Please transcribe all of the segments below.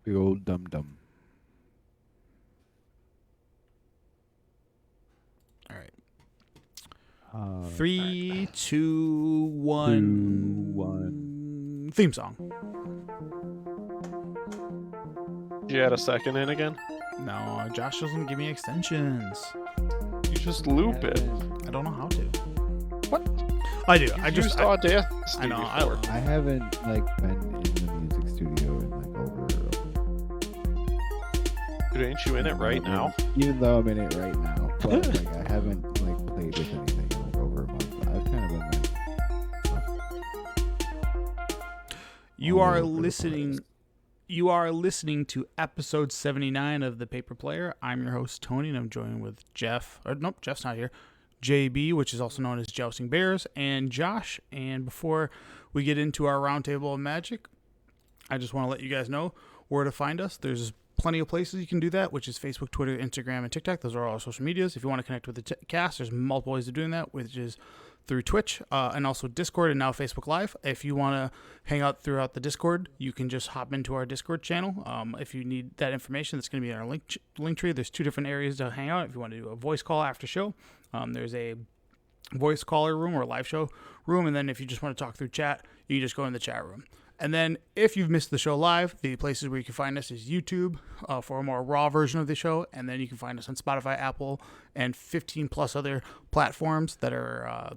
Big old dum dum. All right. All right. 3, 2, 2, 1. 1. Theme song. You add a second in again? No, Josh doesn't give me extensions. You just loop it. I don't know how to. What? I do. You've I just. used I, Audacity I know. before. I haven't been in the music studio in over. Dude, ain't you in it right now? Even though I'm in it right now, but I haven't played with anything in over a month. I've kind of been You all are over the listening. place. You are listening to episode 79 of The Paper Player. I'm your host, Tony, and I'm joined with Jeff. Nope, Jeff's not here. JB, which is also known as Jousting Bears, and Josh. And before we get into our roundtable of magic, I just want to let you guys know where to find us. There's plenty of places you can do that, which is Facebook, Twitter, Instagram, and TikTok. Those are all our social medias. If you want to connect with the cast, there's multiple ways of doing that, which is through Twitch and also Discord and now Facebook Live. If you want to hang out throughout the Discord, you can just hop into our Discord channel. If you need that information, that's going to be in our link tree. There's 2 different areas to hang out. If you want to do a voice call after show, there's a voice caller room or live show room. And then if you just want to talk through chat, you can just go in the chat room. And then if you've missed the show live, the places where you can find us is YouTube for a more raw version of the show. And then you can find us on Spotify, Apple, and 15 plus other platforms that are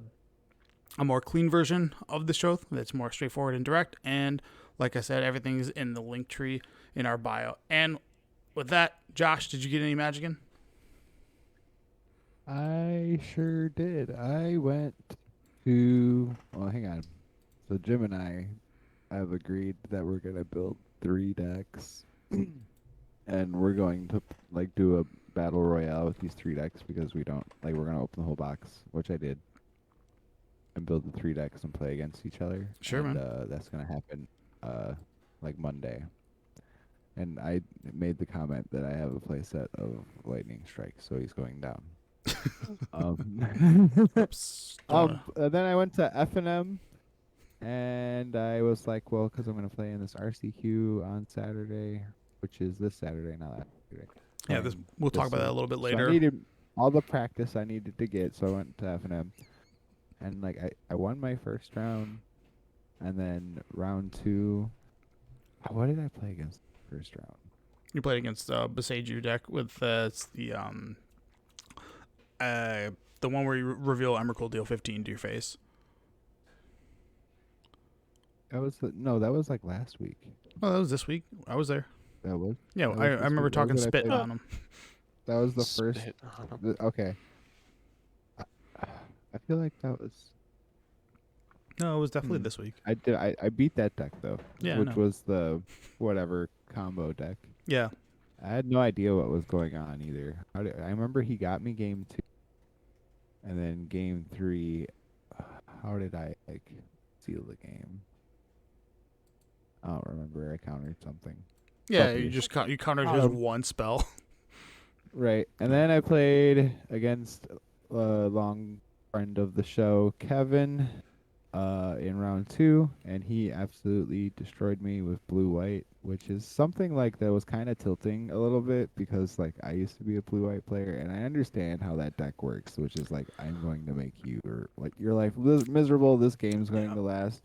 a more clean version of the show that's more straightforward and direct. And like I said, everything is in the link tree in our bio. And with that, Josh, did you get any magic in? I sure did. I went to. Well, hang on. So Jim and I have agreed that we're gonna build 3 decks, and we're going to do a battle royale with these 3 decks because we don't we're gonna open the whole box, which I did, and build the 3 decks and play against each other. Sure, and, man. That's gonna happen Monday. And I made the comment that I have a playset of Lightning Strike, so he's going down. Oops. Then I went to F&M, and I was like, well, because I'm going to play in this RCQ on Saturday, which is this Saturday, not that Saturday. Yeah, we'll talk about that a little bit later. So I needed all the practice I needed to get, so I went to F&M. And I won my first round, and then round 2, what did I play against the first round? You played against Beseiju deck with the one where you reveal Emrakul deal 15 to your face. That was last week. Oh, that was this week. I was there. That was. Yeah, That I was this remember week. That was talking what I spit played. on him. That was the first. Spit on 'em. Okay. I feel like that was. No, it was definitely this week. I beat that deck though. Yeah, I which know. was the whatever combo deck. Yeah. I had no idea what was going on either. I remember he got me game 2, and then game 3. How did I seal the game? I don't remember. I countered something. Yeah, Something. you just you countered his one spell. Right, and then I played against a long friend of the show, Kevin, in round 2, and he absolutely destroyed me with blue-white, which is something that was kind of tilting a little bit because I used to be a blue-white player, and I understand how that deck works, which is I'm going to make you or your life miserable. This game's going to last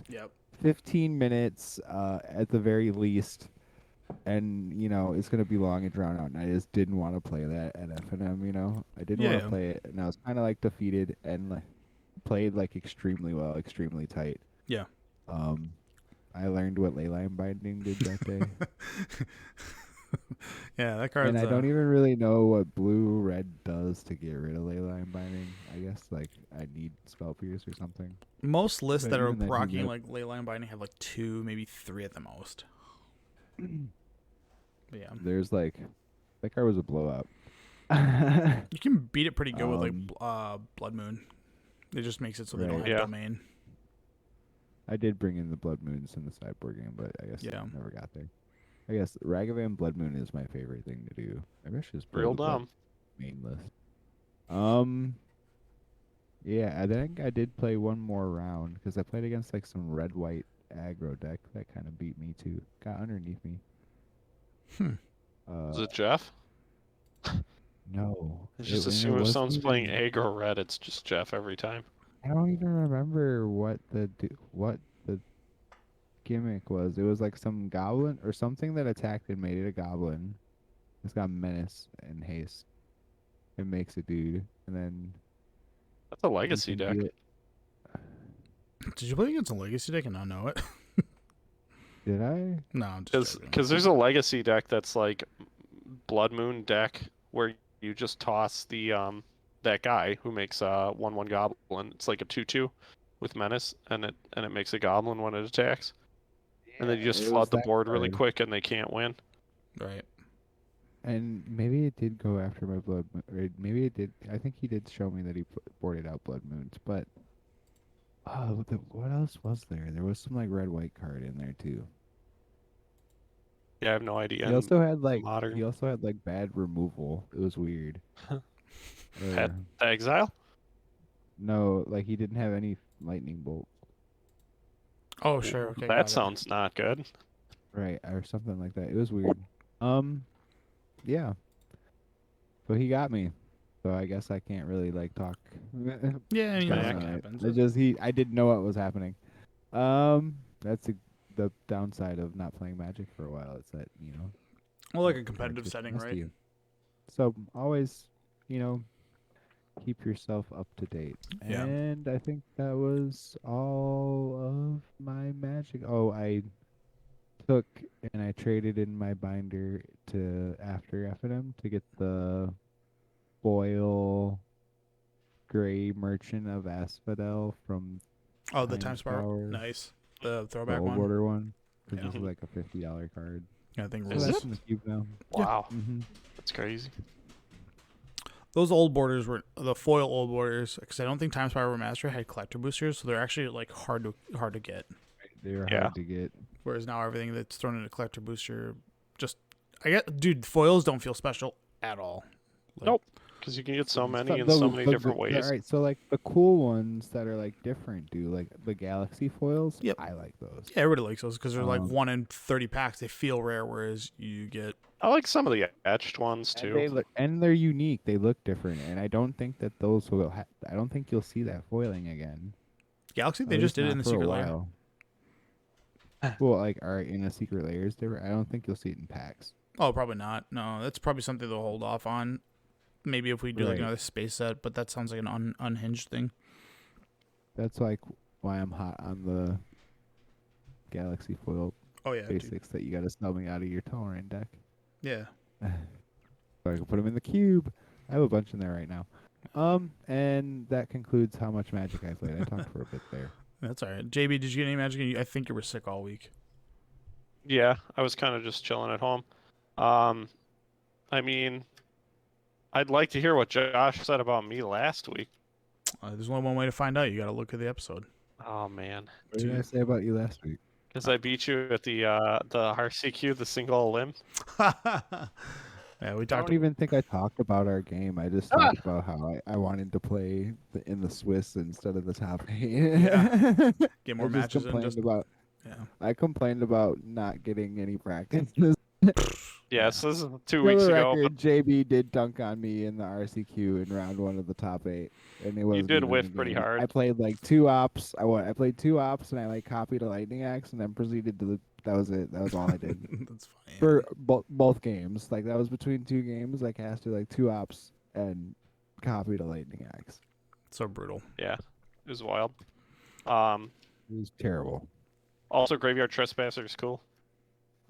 15 minutes at the very least. And it's gonna be long and drawn out, and I just didn't want to play that at F&M. I didn't want to play it, and I was kind of defeated and played extremely well, extremely tight. Yeah. I learned what Leyline Binding did that day. Yeah, that card. And I don't even really know what blue red does to get rid of Leyline Binding. I guess I need Spell Pierce or something. Most lists But that are even then, rocking Leyline Binding have 2, maybe 3 at the most. But yeah, There's that card was a blowout. you can beat it pretty good with Blood Moon. It just makes it so they don't have domain. I did bring in the Blood Moons in the sideboard game, but I guess I never got there. I guess Ragavan Blood Moon is my favorite thing to do. I wish just real dumb main list. Yeah, I think I did play one more round because I played against some red-white aggro deck that kind of beat me too. Got underneath me. Is it Jeff? No. I just and it assume if wasn't someone's playing even- egg or red, it's just Jeff every time. I don't even remember what the gimmick was. It was like some goblin or something that attacked and made it a goblin. It's got menace and haste. It makes a dude, and then That's a you legacy can deck. get- Did you play against a legacy deck and not know it? Did I? No, I'm just joking. Because there's a legacy deck that's like Blood Moon deck where you just toss the that guy who makes 1/1 goblin. It's like a 2/2 with menace, and it makes a goblin when it attacks. And then you just it was flood the that board really card. quick, and they can't win. Right. And maybe it did go after my blood. Or maybe it did. I think he did show me that he boarded out blood moons. But what else was there? There was some like red white card in there too. Yeah, I have no idea. He also had like Modern. he also had like bad removal. It was weird. Had the exile? No, like he didn't have any lightning bolt. Oh, sure. Okay. got That it. sounds not good. Right, or something like that. It was weird. Yeah. So he got me. So I guess I can't really like talk. Yeah, I mean, Smack. that on it. happens. It's just I didn't know what was happening. That's the downside of not playing Magic for a while. It's that Well, like a cards competitive get setting, past right? you. So always, keep yourself up to date. Yeah. And I think that was all of my Magic. Oh, I took and I traded in my binder to after F&M to get the foil gray merchant of Asphodel from Oh, the Times time spiral. Power. Nice. The the throwback old one. border one. Yeah. This is like a $50 card. Yeah, I think So Is that's it? in the cube now. Wow, Mm-hmm. that's crazy. those old borders were the foil old borders because I don't think Time Spiral Remastered had collector boosters, so they're actually like hard to get. They're Yeah. hard to get. Whereas now everything that's thrown in a collector booster, just dude, foils don't feel special at all. Like, Nope. Because you can get so many in the- so many the- different the- ways. Alright, so like the cool ones that are like different, do like the Galaxy foils. Yep. I like those. Yeah, everybody likes those because they're like Um, 1 in 30 packs. They feel rare, whereas you get I like some of the etched ones And too. they look, and they're unique. They look different, and I don't think that those will. I don't think you'll see that foiling again. Galaxy. They At just least did it not in the for a secret lair. while. Well, like, alright, in a secret layers, I don't think you'll see it in packs. Oh, probably not. No, that's probably something they'll hold off on. Maybe if we do like Right. another space set, but that sounds like an unhinged thing. That's like why I'm hot on the Galaxy foil Oh yeah, dude. basics that you got to sell me out of your Tolerant deck. Yeah. So I can put them in the cube. I have a bunch in there right now. And that concludes how much Magic I played. I talked for a bit there. That's all right. JB, did you get any magic? I think you were sick all week. Yeah, I was kind of just chilling at home. I mean, I'd like to hear what Josh said about me last week. There's only one way to find out. You got to look at the episode. Oh man, What did I say about you last week? because I beat you at the RCQ, the single limb. Yeah, we I talked. don't even think I talked about our game. I just talked about how I wanted to play in the Swiss instead of the top 8. Yeah. Get more I just matches in. complained Just about yeah. I complained about not getting any practice. Yeah, so this is 2 For weeks the ago. record, JB did dunk on me in the RCQ in round 1 of the top 8, and it was did whiff pretty hard. I played like 2 ops. I played 2 ops, and I like copied a lightning axe, and then proceeded to. That was it. That was all I did. That's funny. For both games. Like, that was between 2 games. I casted like 2 ops and copied a lightning axe. So brutal. Yeah, it was wild. It was terrible. Also, Graveyard Trespasser is cool.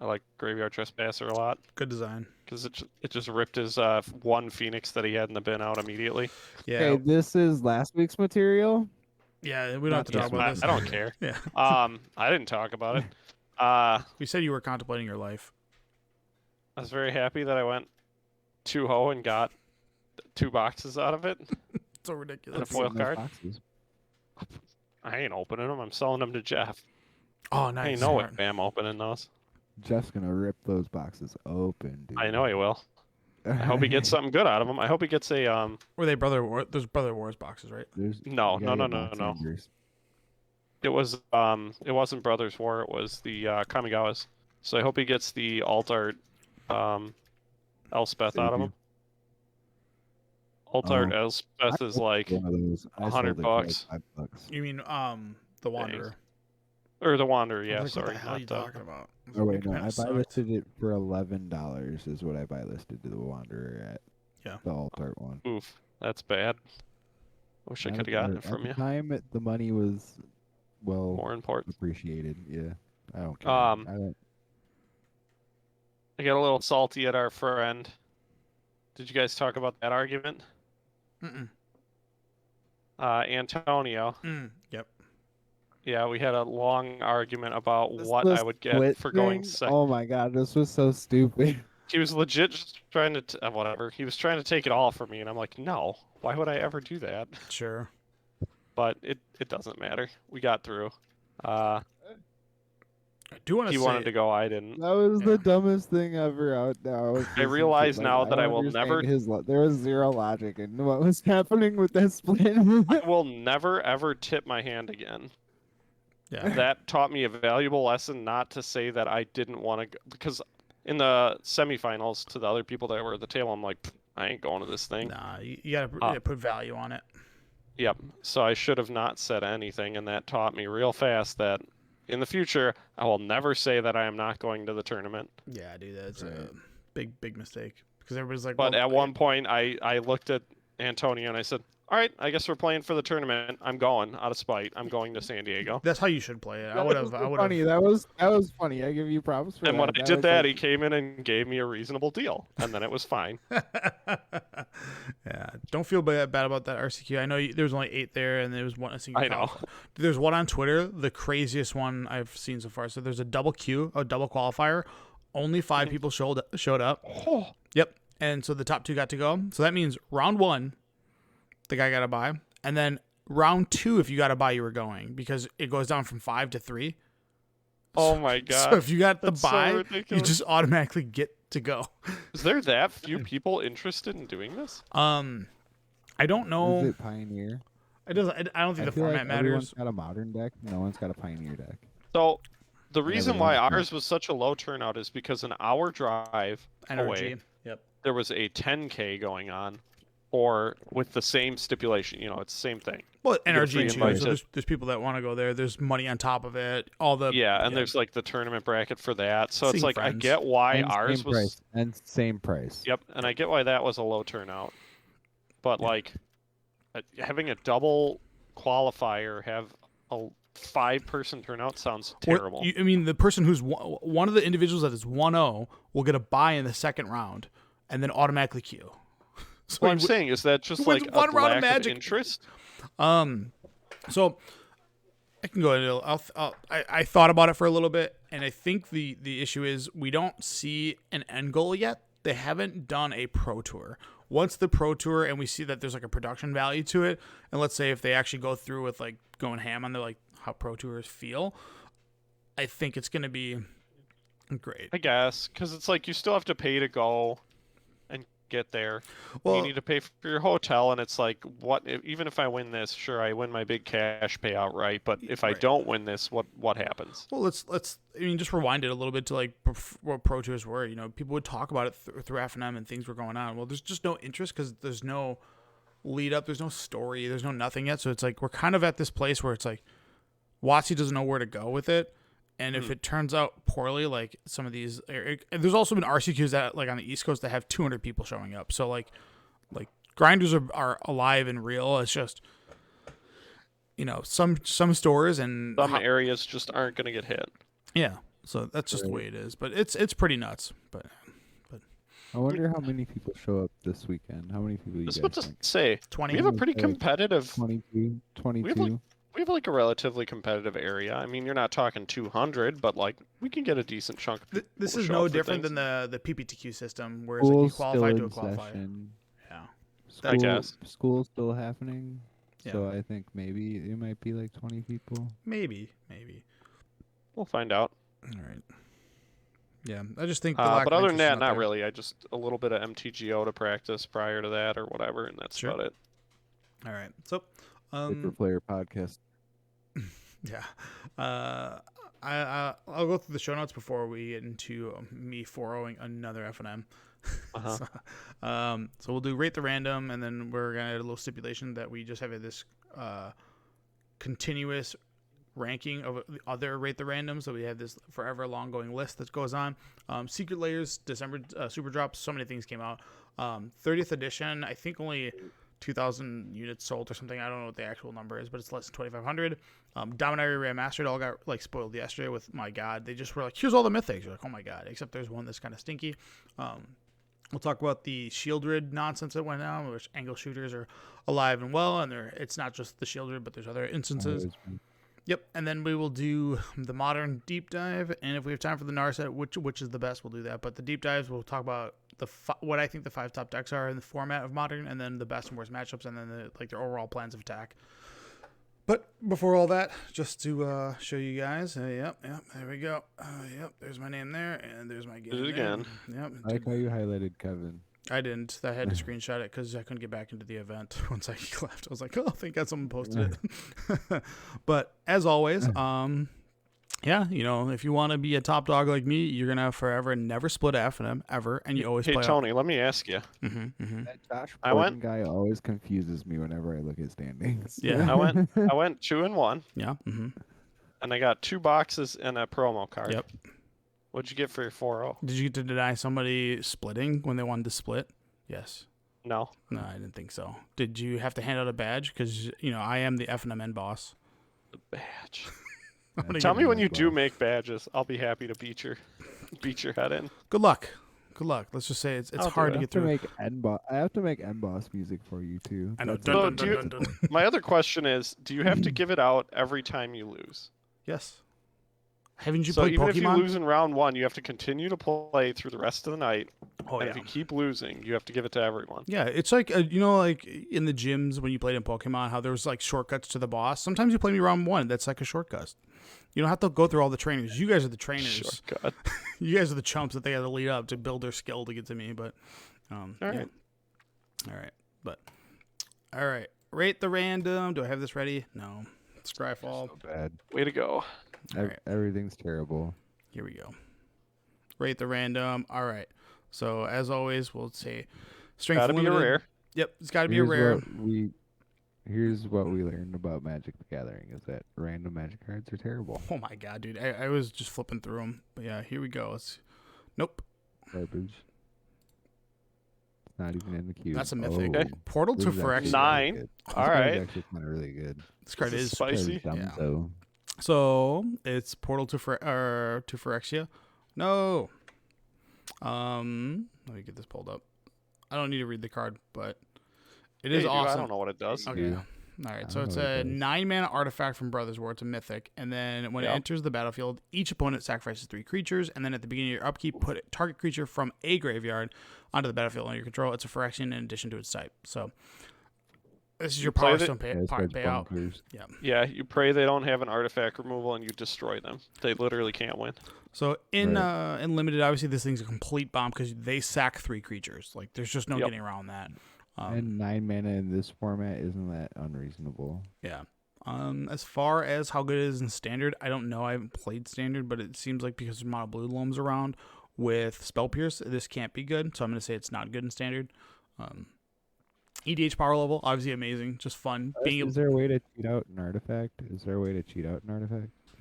I like Graveyard Trespasser a lot Good design. because it just ripped his one Phoenix that he had in the bin out immediately. Yeah. Okay, this is last week's material. Yeah. We don't have to talk Not about I, this. I don't care. Yeah. I didn't talk about it. I We said you were contemplating your life. was very happy that I went 2-0 and got 2 boxes out of it. So And a ridiculous. foil In those card? boxes. I ain't opening them. I'm selling them to Jeff. Oh, nice. I know Smart. it. I'm opening those. Jeff's gonna rip those boxes open, dude. I know he will. I hope he gets something good out of them. I hope he gets a Were they Brother War? Those Brother Wars boxes, right? No, you no, gotta no, get no, box no. enders. It wasn't Brothers War. It was the Kamigawas. So I hope he gets the alt art Elspeth Save out of you. them. Alt art I Elspeth is sold like one of those. I $100. sold it for like $5. You mean the Wanderer? Or the Wanderer, I yeah, was like, sorry. what the hell are you not talking about? Oh wait, no, Kinda I buy sucked. listed it for $11 is what I buy listed to the Wanderer at. Yeah. The alt art one. Oof, that's bad. Wish I At could have the- gotten it from At you. the time, the money was well More important. appreciated. Yeah, I don't care. Um, I don't. I got a little salty at our friend. Did you guys talk about that argument? Mm-mm. Antonio. Yep. Yeah, we had a long argument about This what the I would get split for going thing? second. Oh my god, this was so stupid. He was legit just trying to whatever. He was trying to take it all from me, and I'm like, no. Why would I ever do that? Sure. But it doesn't matter. We got through. I do want to He say wanted to go. I didn't. That was Yeah. the dumbest thing ever out there. I realize now that I will never. There was zero logic in what was happening with that split. I will never ever tip my hand again. Yeah. That taught me a valuable lesson not to say that I didn't want to go, because in the semifinals to the other people that were at the table, I'm like, I ain't going to this thing. Nah, you gotta put value on it. Yep. So I should have not said anything, and that taught me real fast that in the future I will never say that I am not going to the tournament. Yeah, dude, that's a big mistake because everybody's like. But well, at one point, I looked at Antonio and I said, "All right, I guess we're playing for the tournament. I'm going out of spite. I'm going to San Diego." That's how you should play it. I That would was have. funny. That was funny. I give you props for that. And when I That did was that, like- he came in and gave me a reasonable deal, and then it was fine. Yeah, don't feel bad about that RCQ. I know there was only 8 there, and there was one. I know. There's one on Twitter, the craziest one I've seen so far. So there's a double queue, a double qualifier. Only 5 people showed up. Oh, Yep, and so the top 2 got to go. So that means round 1, the guy got to buy, and then round 2, if you got to buy, you were going because it goes down from 5 to 3. oh my god! So if you got the That's so buy, you ridiculous. just automatically get to go. Is there that few people interested in doing this? I don't know. Is it Pioneer? It doesn't. I don't think I the feel format like everyone's matters. got a modern deck. No one's got a Pioneer deck. So, the reason why everyone's ours was such a low turnout is because an hour drive away, NRG. Yep. there was a 10K going on, or with the same stipulation. You know, it's the same thing. Well, get a free NRG too. invite So to- there's people that want to go there. There's money on top of it. All the Yeah, and there's like the tournament bracket for that. So it's Seeing like I friends. get why And ours same was. price. And same price. Yep, and I get why that was a low turnout. But Yeah. like having a double qualifier have a 5-person turnout sounds terrible. I mean, the person who's one of the individuals that is 1-0 will get a buy in the second round, and then automatically queue. So What I'm he w- saying is that just he wins like one a round of lack of Magic. interest. So I can go into. I thought about it for a little bit, and I think the issue is we don't see an end goal yet. They haven't done a pro tour. Once the pro tour, and we see that there's like a production value to it, and let's say if they actually go through with like going ham on the like how pro tours feel, I think it's gonna be great. I guess because it's like you still have to pay to go and get there. Well, You need to pay for your hotel, and it's like, even if I win this, sure, I win my big cash payout, right? But if I Right. don't win this, what happens? Well, let's. I mean, just rewind it a little bit to like what pro tours were. You know, people would talk about it through F&M and things were going on. Well, there's just no interest because there's no lead up, there's no story, there's no nothing yet. So it's like we're kind of at this place where it's like WotC doesn't know where to go with it, and if it turns out poorly, like some of these, there's also been RCQs that like on the East Coast that have 200 people showing up. So like grinders are alive and real. It's just some stores and Some areas just aren't going to get hit. yeah, so that's just the way it is. But it's pretty nuts. But I wonder how many people show up this weekend. How many people you This is guys what to think? say. 20. We have a pretty Like competitive. 22, 22. We have like a relatively competitive area. I mean, you're not talking 200, but like we can get a decent chunk. Of people This to is show no up for different things. than the PPTQ system, where it's like you School's still qualify to a in qualifier. session. Yeah. I guess. School's still happening. Yeah. So I think maybe it might be like 20 people. Maybe. We'll find out. All right. Yeah, I just think. The lack But of other than interest is that, not there. really. I just a little bit of MTGO to practice prior to that or whatever, and that's Sure. about it. All right. So, Paper Player podcast. yeah. I'll go through the show notes before we get into me 4-0ing another F&M. Uh-huh. So we'll do rate the random, and then we're gonna add a little stipulation that we just have this continuous ranking of the other rate the random. So we have this forever long going list that goes on. Secret Lairs December super drops. So many things came out. 30th edition. I think only 2,000 units sold or something. I don't know what the actual number is, but it's less than 2,500. Dominaria Remastered all got like spoiled yesterday with, my God, they just were like, here's all the mythics. You're like, oh my God, except there's one that's kind of stinky. We'll talk about the Sheoldred nonsense that went down, which angle shooters are alive and well, and it's not just the Sheoldred, but there's other instances. Yep, and then we will do the modern deep dive, and if we have time for the Narset, which is the best, we'll do that. But the deep dives, we'll talk about what I think the 5 top decks are in the format of modern, and then the best and worst matchups, and then their overall plans of attack. But before all that, just to show you guys, yep, there we go. Yep, there's my name there, and there's my game. Did it again. Yep. I like how you highlighted Kevin. I didn't. I had to screenshot it because I couldn't get back into the event once I left. I was like, oh, thank God someone posted it. But as always, yeah, if you want to be a top dog like me, you're going to forever never split F&M ever, and you always Hey, play Tony, let me ask you. That Josh I went- Gordon guy always confuses me whenever I look at standings. Yeah. I went 2-1, Yeah. and I got 2 boxes and a promo card. Yep. What'd you get for your 4-0? Did you get to deny somebody splitting when they wanted to split? Yes. No. No, I didn't think so. Did you have to hand out a badge? Because, I am the F&M end boss. The badge. I'm gonna Tell get- me when you do make badges. I'll be happy to beat your head in. Good luck. Good luck. Let's just say it's I'll do hard it. to get through. I have to make end boss music for you too. I know. That's Dun, So dun, do dun, you- dun, dun. My other question is, do you have to give it out every time you lose? Yes. Haven't you So played even Pokemon? if you lose in round 1, you have to continue to play through the rest of the night. Oh, And yeah. if you keep losing, you have to give it to everyone. Yeah, it's like, like in the gyms when you played in Pokemon, how there was like shortcuts to the boss. Sometimes you play me round 1. That's like a shortcut. You don't have to go through all the trainers. You guys are the trainers. Shortcut. You guys are the chumps that they had to lead up to build their skill to get to me. But, All yeah. right. All right. Rate the random. Do I have this ready? No. Scryfall. so bad. Way to go. All right. Everything's terrible. Here we go. Rate the random. All right. So as always, we'll say strength Gotta be a limited. rare. Yep, it's got to be a rare. Here's what we learned about Magic the Gathering is that random Magic cards are terrible. Oh my God, dude! I was just flipping through them, but yeah, here we go. Nope, Garbage. It's not even in the queue. that's a mythic. Okay. Portal to This is actually Phyrexian. 9. really good. This All card's right. actually kind of really good. This card This is is spicy. It's dumb, Yeah. though. So it's Portal to Phyrexia. No. Let me get this pulled up. I don't need to read the card, but it is Hey, dude, awesome. I don't know what it does. Okay. Yeah. All right. I So don't it's know what a it does. 9-mana artifact from Brothers War. It's a mythic, and then when it Yep. enters the battlefield, each opponent sacrifices 3 creatures, and then at the beginning of your upkeep, put a target creature from a graveyard onto the battlefield under your control. It's a Phyrexian in addition to its type. So this is your play Power the- Stone Yeah, this card's payout. bonkers. Yeah. Yeah, you pray they don't have an artifact removal and you destroy them. They literally can't win. So in Right. in limited, obviously this thing's a complete bomb because they sack 3 creatures. Like there's just no Yep. getting around that. And 9 mana in this format isn't that unreasonable. Yeah. As far as how good it is in standard, I don't know. I haven't played standard, but it seems like because there's mono blue loams around with Spell Pierce, this can't be good. So I'm gonna say it's not good in standard. EDH power level, obviously amazing, just fun. Being able, Is there a way to cheat out an artifact?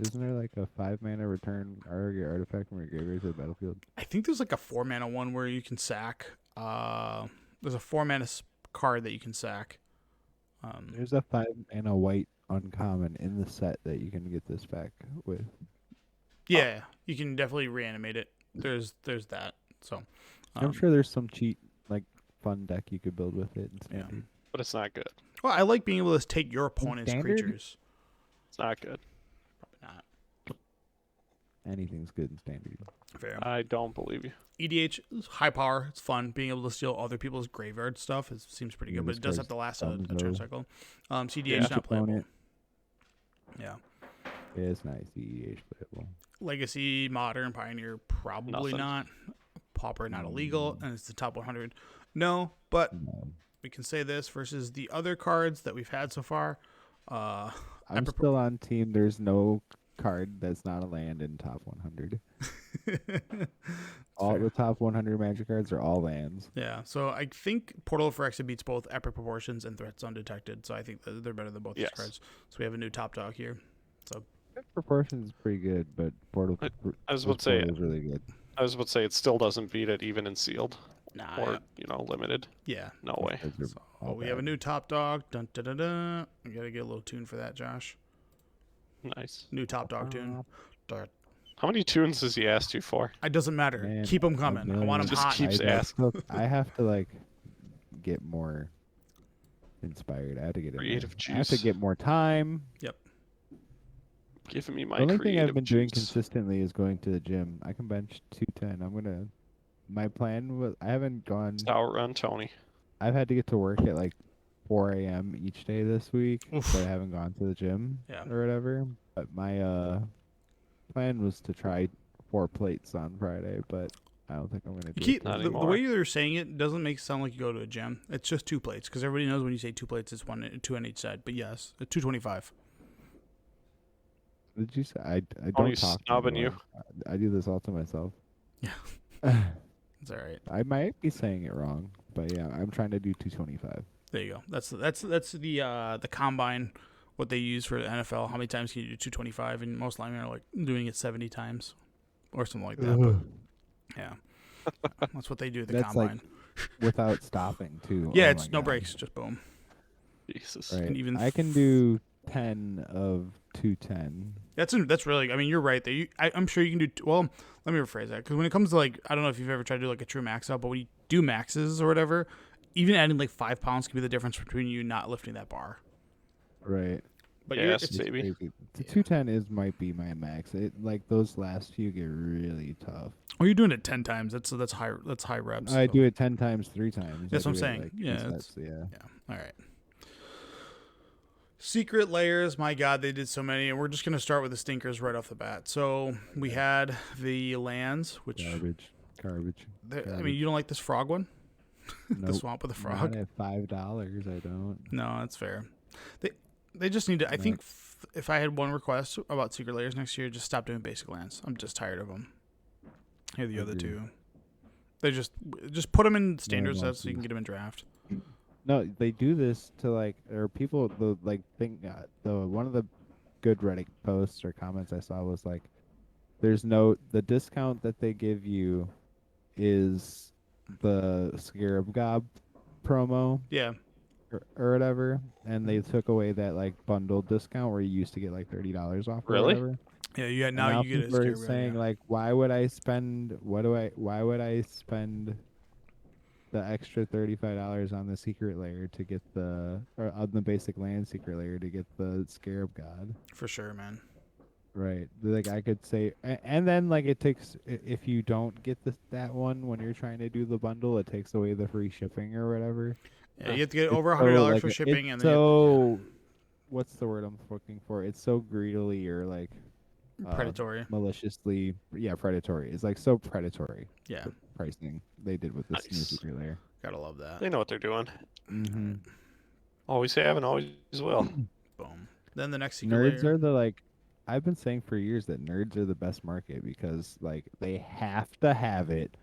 Isn't there like a 5 mana return your artifact from your graveyard to the battlefield? I think there's like a 4-mana one where you can sack. There's a 4-mana card that you can sack. There's a 5 mana white uncommon in the set that you can get this back with. Yeah, you can definitely reanimate it. There's that. So I'm sure there's some cheat, like fun deck you could build with it in standard. But it's not good. Well, I like being able to take your opponent's standard? creatures. It's not good. Probably not. Anything's good in standard. Fair. I don't believe you. EDH is high power. It's fun. Being able to steal other people's graveyard stuff seems pretty Yeah, good, but this it does have card's to last a dumb, turn though. cycle. CDH Yeah. is not playable. Opponent. Yeah. Yeah, it's nice. The EDH playable. Legacy, Modern, Pioneer, probably Nothing. not. Pauper, not illegal, and it's the top 100. No, but No. we can say this versus the other cards that we've had so far. I'm still on team. There's no card that's not a land in top 100. All fair. the top 100 Magic cards are all lands. Yeah, so I think Portal of Phyrexian beats both Epic Proportions and Threats Undetected, so I think they're better than both these Yes. cards. So we have a new top dog here. So Proportions is pretty good, but Portal. I was about to say. is really good. I was about to say it still doesn't beat it even in sealed nah, or limited. yeah. No way. Those are So, all we have a bad. new top dog. Dun dun dun dun. We gotta get a little tune for that, Josh. Nice. New top dog tune. Dun. How many tunes has he asked you for? It doesn't matter. Man, Keep them a coming. I want them million. Just hot. keeps I asking. I have to like get more inspired. I have to get in Creative there. I have to juice. get more time. Giving me my The only thing creative I've been doing juice. consistently is going to the gym. I can bench 210. My plan was I haven't gone. Sour run, Tony. I've had to get to work at like 4 a.m. each day this week, Oof. so I haven't gone to the gym Yeah. or whatever. But my plan was to try 4 plates on Friday, but I don't think I'm gonna do it. Not The anymore. way you're saying it doesn't make it sound like you go to a gym. It's just 2 plates because everybody knows when you say 2 plates, it's 2 on each side. But yes, 225. Did you say I don't Tony's talk snobbing anymore. I do this all to myself. Yeah. It's all right. I might be saying it wrong, but yeah, I'm trying to do 225. There you go. That's the combine. What they use for the NFL. How many times can you do 225? And most linemen are like doing it 70 times, or something like that. But yeah, that's what they do at the That's like combine. without stopping too. Yeah, Oh it's my no God. breaks, just boom. Jesus. Right. And even I can do 10 of 210. That's really. I mean, you're right. I'm sure you can do. Well, let me rephrase that because when it comes to like, I don't know if you've ever tried to do like a true max out, but when you do maxes or whatever, even adding like 5 pounds can be the difference between you not lifting that bar. Right. But Yes, It's baby. crazy. The 210 might be my max. It like those last few get really tough. well, you're doing it 10 times. That's high. That's high reps. I so- do it 10 times 3 times. That's I what I'm do it, saying. like, Yeah, 2 it's- sets, yeah. Yeah. All right. Secret layers, my God, they did so many, and we're just gonna start with the stinkers right off the bat. So we had the lands, which Garbage. I mean, you don't like this frog one, the Nope. swamp with the frog. Not at $5. I don't. No, that's fair. They just need to. I No. think if I had one request about secret layers next year, just stop doing basic lands. I'm just tired of them. Here are the other Agreed. two. They just put them in standard want sets so you to. can get them in draft. No, they do this to like, or people the like think the one of the good Reddit posts or comments I saw was like, the discount that they give you is the Scarab Gob promo Yeah, or whatever, and they took away that like bundle discount where you used to get like $30 off. Or Really? whatever. yeah. You got And now you get a people are Scarab, saying yeah. like, why would I spend the extra $35 on the secret layer to get or on the basic land secret layer to get the Scarab God? For sure, man. Right. Like I could say, and then like it takes if you don't get that one when you're trying to do the bundle, it takes away the free shipping or whatever. Yeah, you have to get It's over so, $100 like, for shipping, it's and then so what's the word I'm looking for? It's so greedily or like predatory. maliciously, predatory. It's like so predatory. Yeah, The pricing they did with this new Nice. secret layer. gotta love that. They know what they're doing. Mm-hmm. Always have and always will. Boom. Then the next secret Nerds layer. are the like. I've been saying for years that nerds are the best market because like they have to have it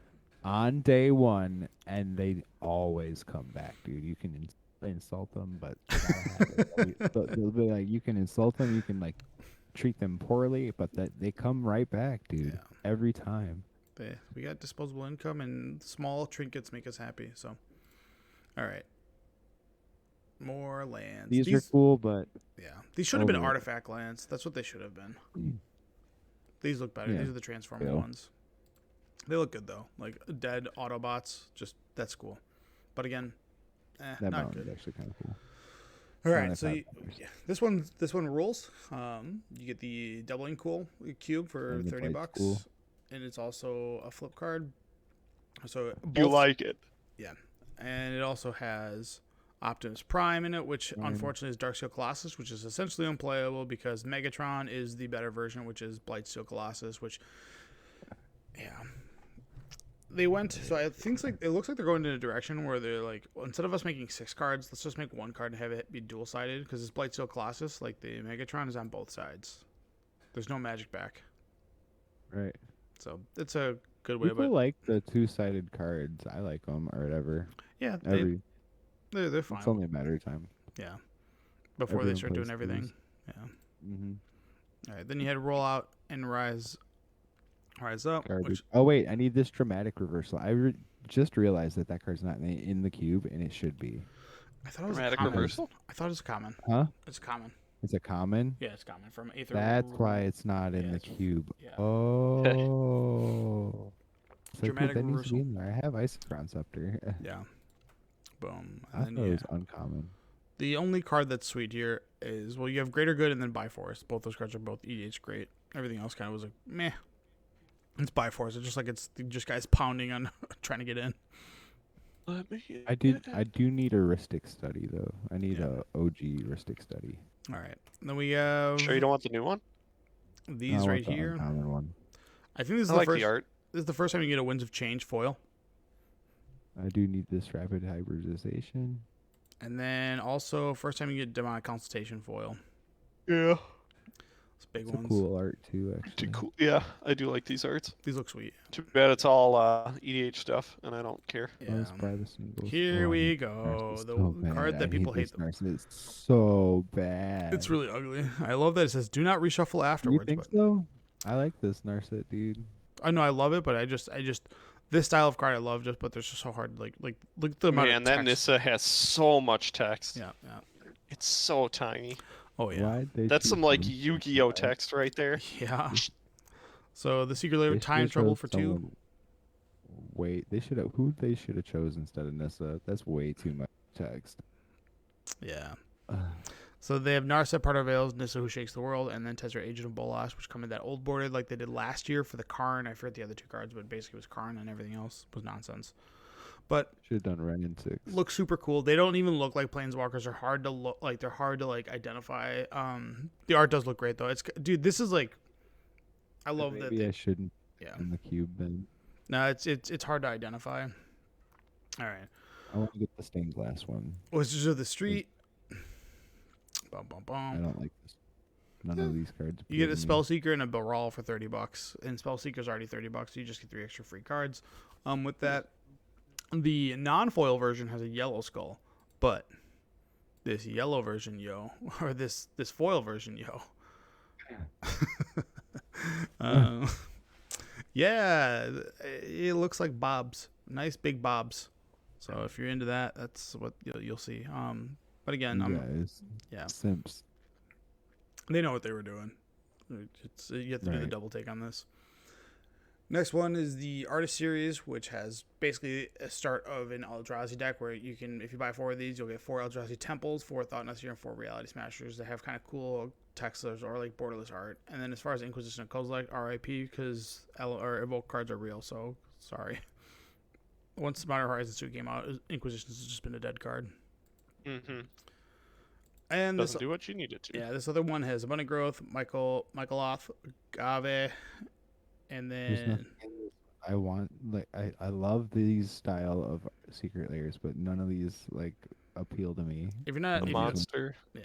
on day one, and they always come back, dude. You can insult them, but they gotta have it. They'll be like, you can insult them, you can like treat them poorly, but that they come right back, dude, Yeah. every time. We got disposable income, and small trinkets make us happy. So, all right. More lands. These are cool, but Yeah, these should have been Over it. artifact lands. That's what they should have been. These look better. Yeah. These are the transformer Yeah. ones. They look good though. Like dead Autobots, just that's cool. But again, that not mountain is good. actually kind of cool. All Not right, at so $5. yeah, this one rules. You get the doubling cool cube for And the $30, Blight's cool. and it's also a flip card. So You both, like it. and it also has Optimus Prime in it, which Prime. unfortunately is Darksteel Colossus, which is essentially unplayable because Megatron is the better version, which is Blightsteel Colossus, which, yeah. They went, so I think it looks like they're going in a direction where they're like, well, instead of us making 6 cards, let's just make 1 card and have it be dual-sided, because it's Blightsteel Colossus, like the Megatron is on both sides. There's no magic back. Right. So it's a good way. People But like the 2-sided cards. I like them or whatever. yeah, they're fine. It's only a matter of time. Yeah. Before Everyone they start doing plays everything. twos. Yeah. Mm-hmm. All right. Then you had roll out and rise up. Garbage. Which Oh wait, I need this dramatic reversal. Just realized that card's not in the cube, and it should be. I thought it was Dramatic a common. reversal? I thought it was common. Huh? It's common. It's a common. Yeah, it's common from Aether. That's why it's not in the it's- cube. yeah. Oh. So cool, Dramatic that needs to be reversal. in there. I have Isochron Scepter. Yeah. Boom. I And thought then it was uncommon. the only card that's sweet here is, well, you have Greater Good and then Bifrost. Both those cards are both EDH great. Everything else kind of was like meh. It's Bifrost. It's just like it's just guys pounding on trying to get in. I do need a Ristic study though. I need Yeah. a OG Ristic study. All right. And then we have Sure you don't want the new one? these I right want the here. uncommon one. I think this is I the like first. the art. This is the first time you get a Winds of Change foil. I do need this rapid hybridization. And then also first time you get Demonic Consultation foil. Yeah. It's big It's a ones. cool art too, actually. Too cool. Yeah, I do like these arts. These look sweet. Too bad it's all EDH stuff, and I don't care. Yeah. Most private singles. Here Oh, I we hate go. Narcissus The so bad. card I that people hate. this Narcissus. It's so bad. It's really ugly. I love that it says do not reshuffle You afterwards. think But so? I like this Narcissus, dude. I know I love it, but I just this style of card I love but there's just so hard like look at the amount Man, of that text. Nissa has so much text. Yeah. It's so tiny. Oh yeah. Why'd they That's choose some like him? Yu-Gi-Oh text right there. Yeah. So the Secret Lair They Time should've Trouble chose for 2. someone- Wait, they should have. Who they should have chosen instead of Nissa? That's way too much text. Yeah. So they have Narset, Part of Veils, Nissa Who Shakes the World, and then Tezzeret, Agent of Bolas, which come in that old boarded like they did last year for the Karn. I forget the other 2 cards, but basically it was Karn and everything else was nonsense. But Should have done Ren in 6. look super cool. They don't even look like planeswalkers. They're hard to look like. They're hard to like identify. The art does look great though. Dude, this is like, I love that. Maybe I shouldn't Yeah. in the cube then. No, it's hard to identify. All right. I want to get the stained glass one. Wizards of the Street. Bum bum I bum. don't like this. None of these cards. You get appeal a to me. Spell Seeker and a Baral for $30, and Spell Seeker's already $30. So you just get 3 extra free cards. With that, the non-foil version has a yellow skull, but this yellow version, or this foil version, yeah, it looks like bobs, nice big bobs. So if you're into that, that's what you'll see. But again, You guys, yeah, simps. they know what they were doing. You have to do the Right. double take on this. Next one is the Artist Series, which has basically a start of an Eldrazi deck where you can, if you buy 4 of these, you'll get 4 Eldrazi Temples, 4 Thought Necessary, and 4 Reality Smashers that have kind of cool textures or like borderless art. And then as far as Inquisition of Kozilek, RIP, because Evoke cards are real, so sorry. Once Modern Horizons 2 came out, Inquisition has just been a dead card. Mm-hmm. And this, Doesn't do what you need it to. yeah, this other one has Abundant Growth, Michael Oth, Gave, and There's then nothing in this. I want I love these style of secret layers, but none of these like appeal to me. if you're not, The if you- monster. yeah.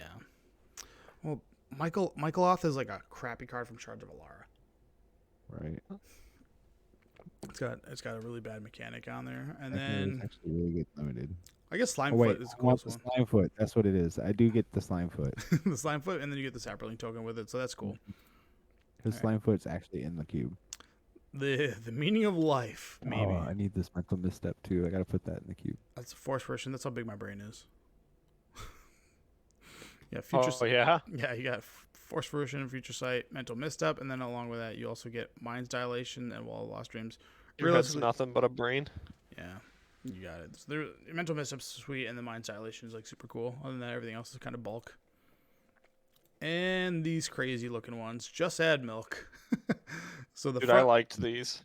Well, Michael Oth is like a crappy card from Charge of Alara. Right. It's got a really bad mechanic on there, and That card is then actually really good limited. I guess Oh Slimefoot wait, is the I want coolest the one. slime foot. That's what it is. I do get the slime foot The Slimefoot, and then you get the Saproling token with it, so that's cool. because Alright. slime foot's actually in the cube. The meaning of life, maybe. Oh, I need this mental misstep too. I gotta put that in the cube. That's a force version. That's how big my brain is. Yeah, future. Oh yeah. Yeah, you got force version, future sight, mental misstep, and then along with that, you also get mind's dilation and wall of lost dreams. It has Realistically- nothing but a brain. Yeah, you got it. So mental misstep's sweet, and the mind's dilation is like super cool. Other than that, everything else is kind of bulk. And these crazy looking ones, just add milk. So the Dude, front, I liked these.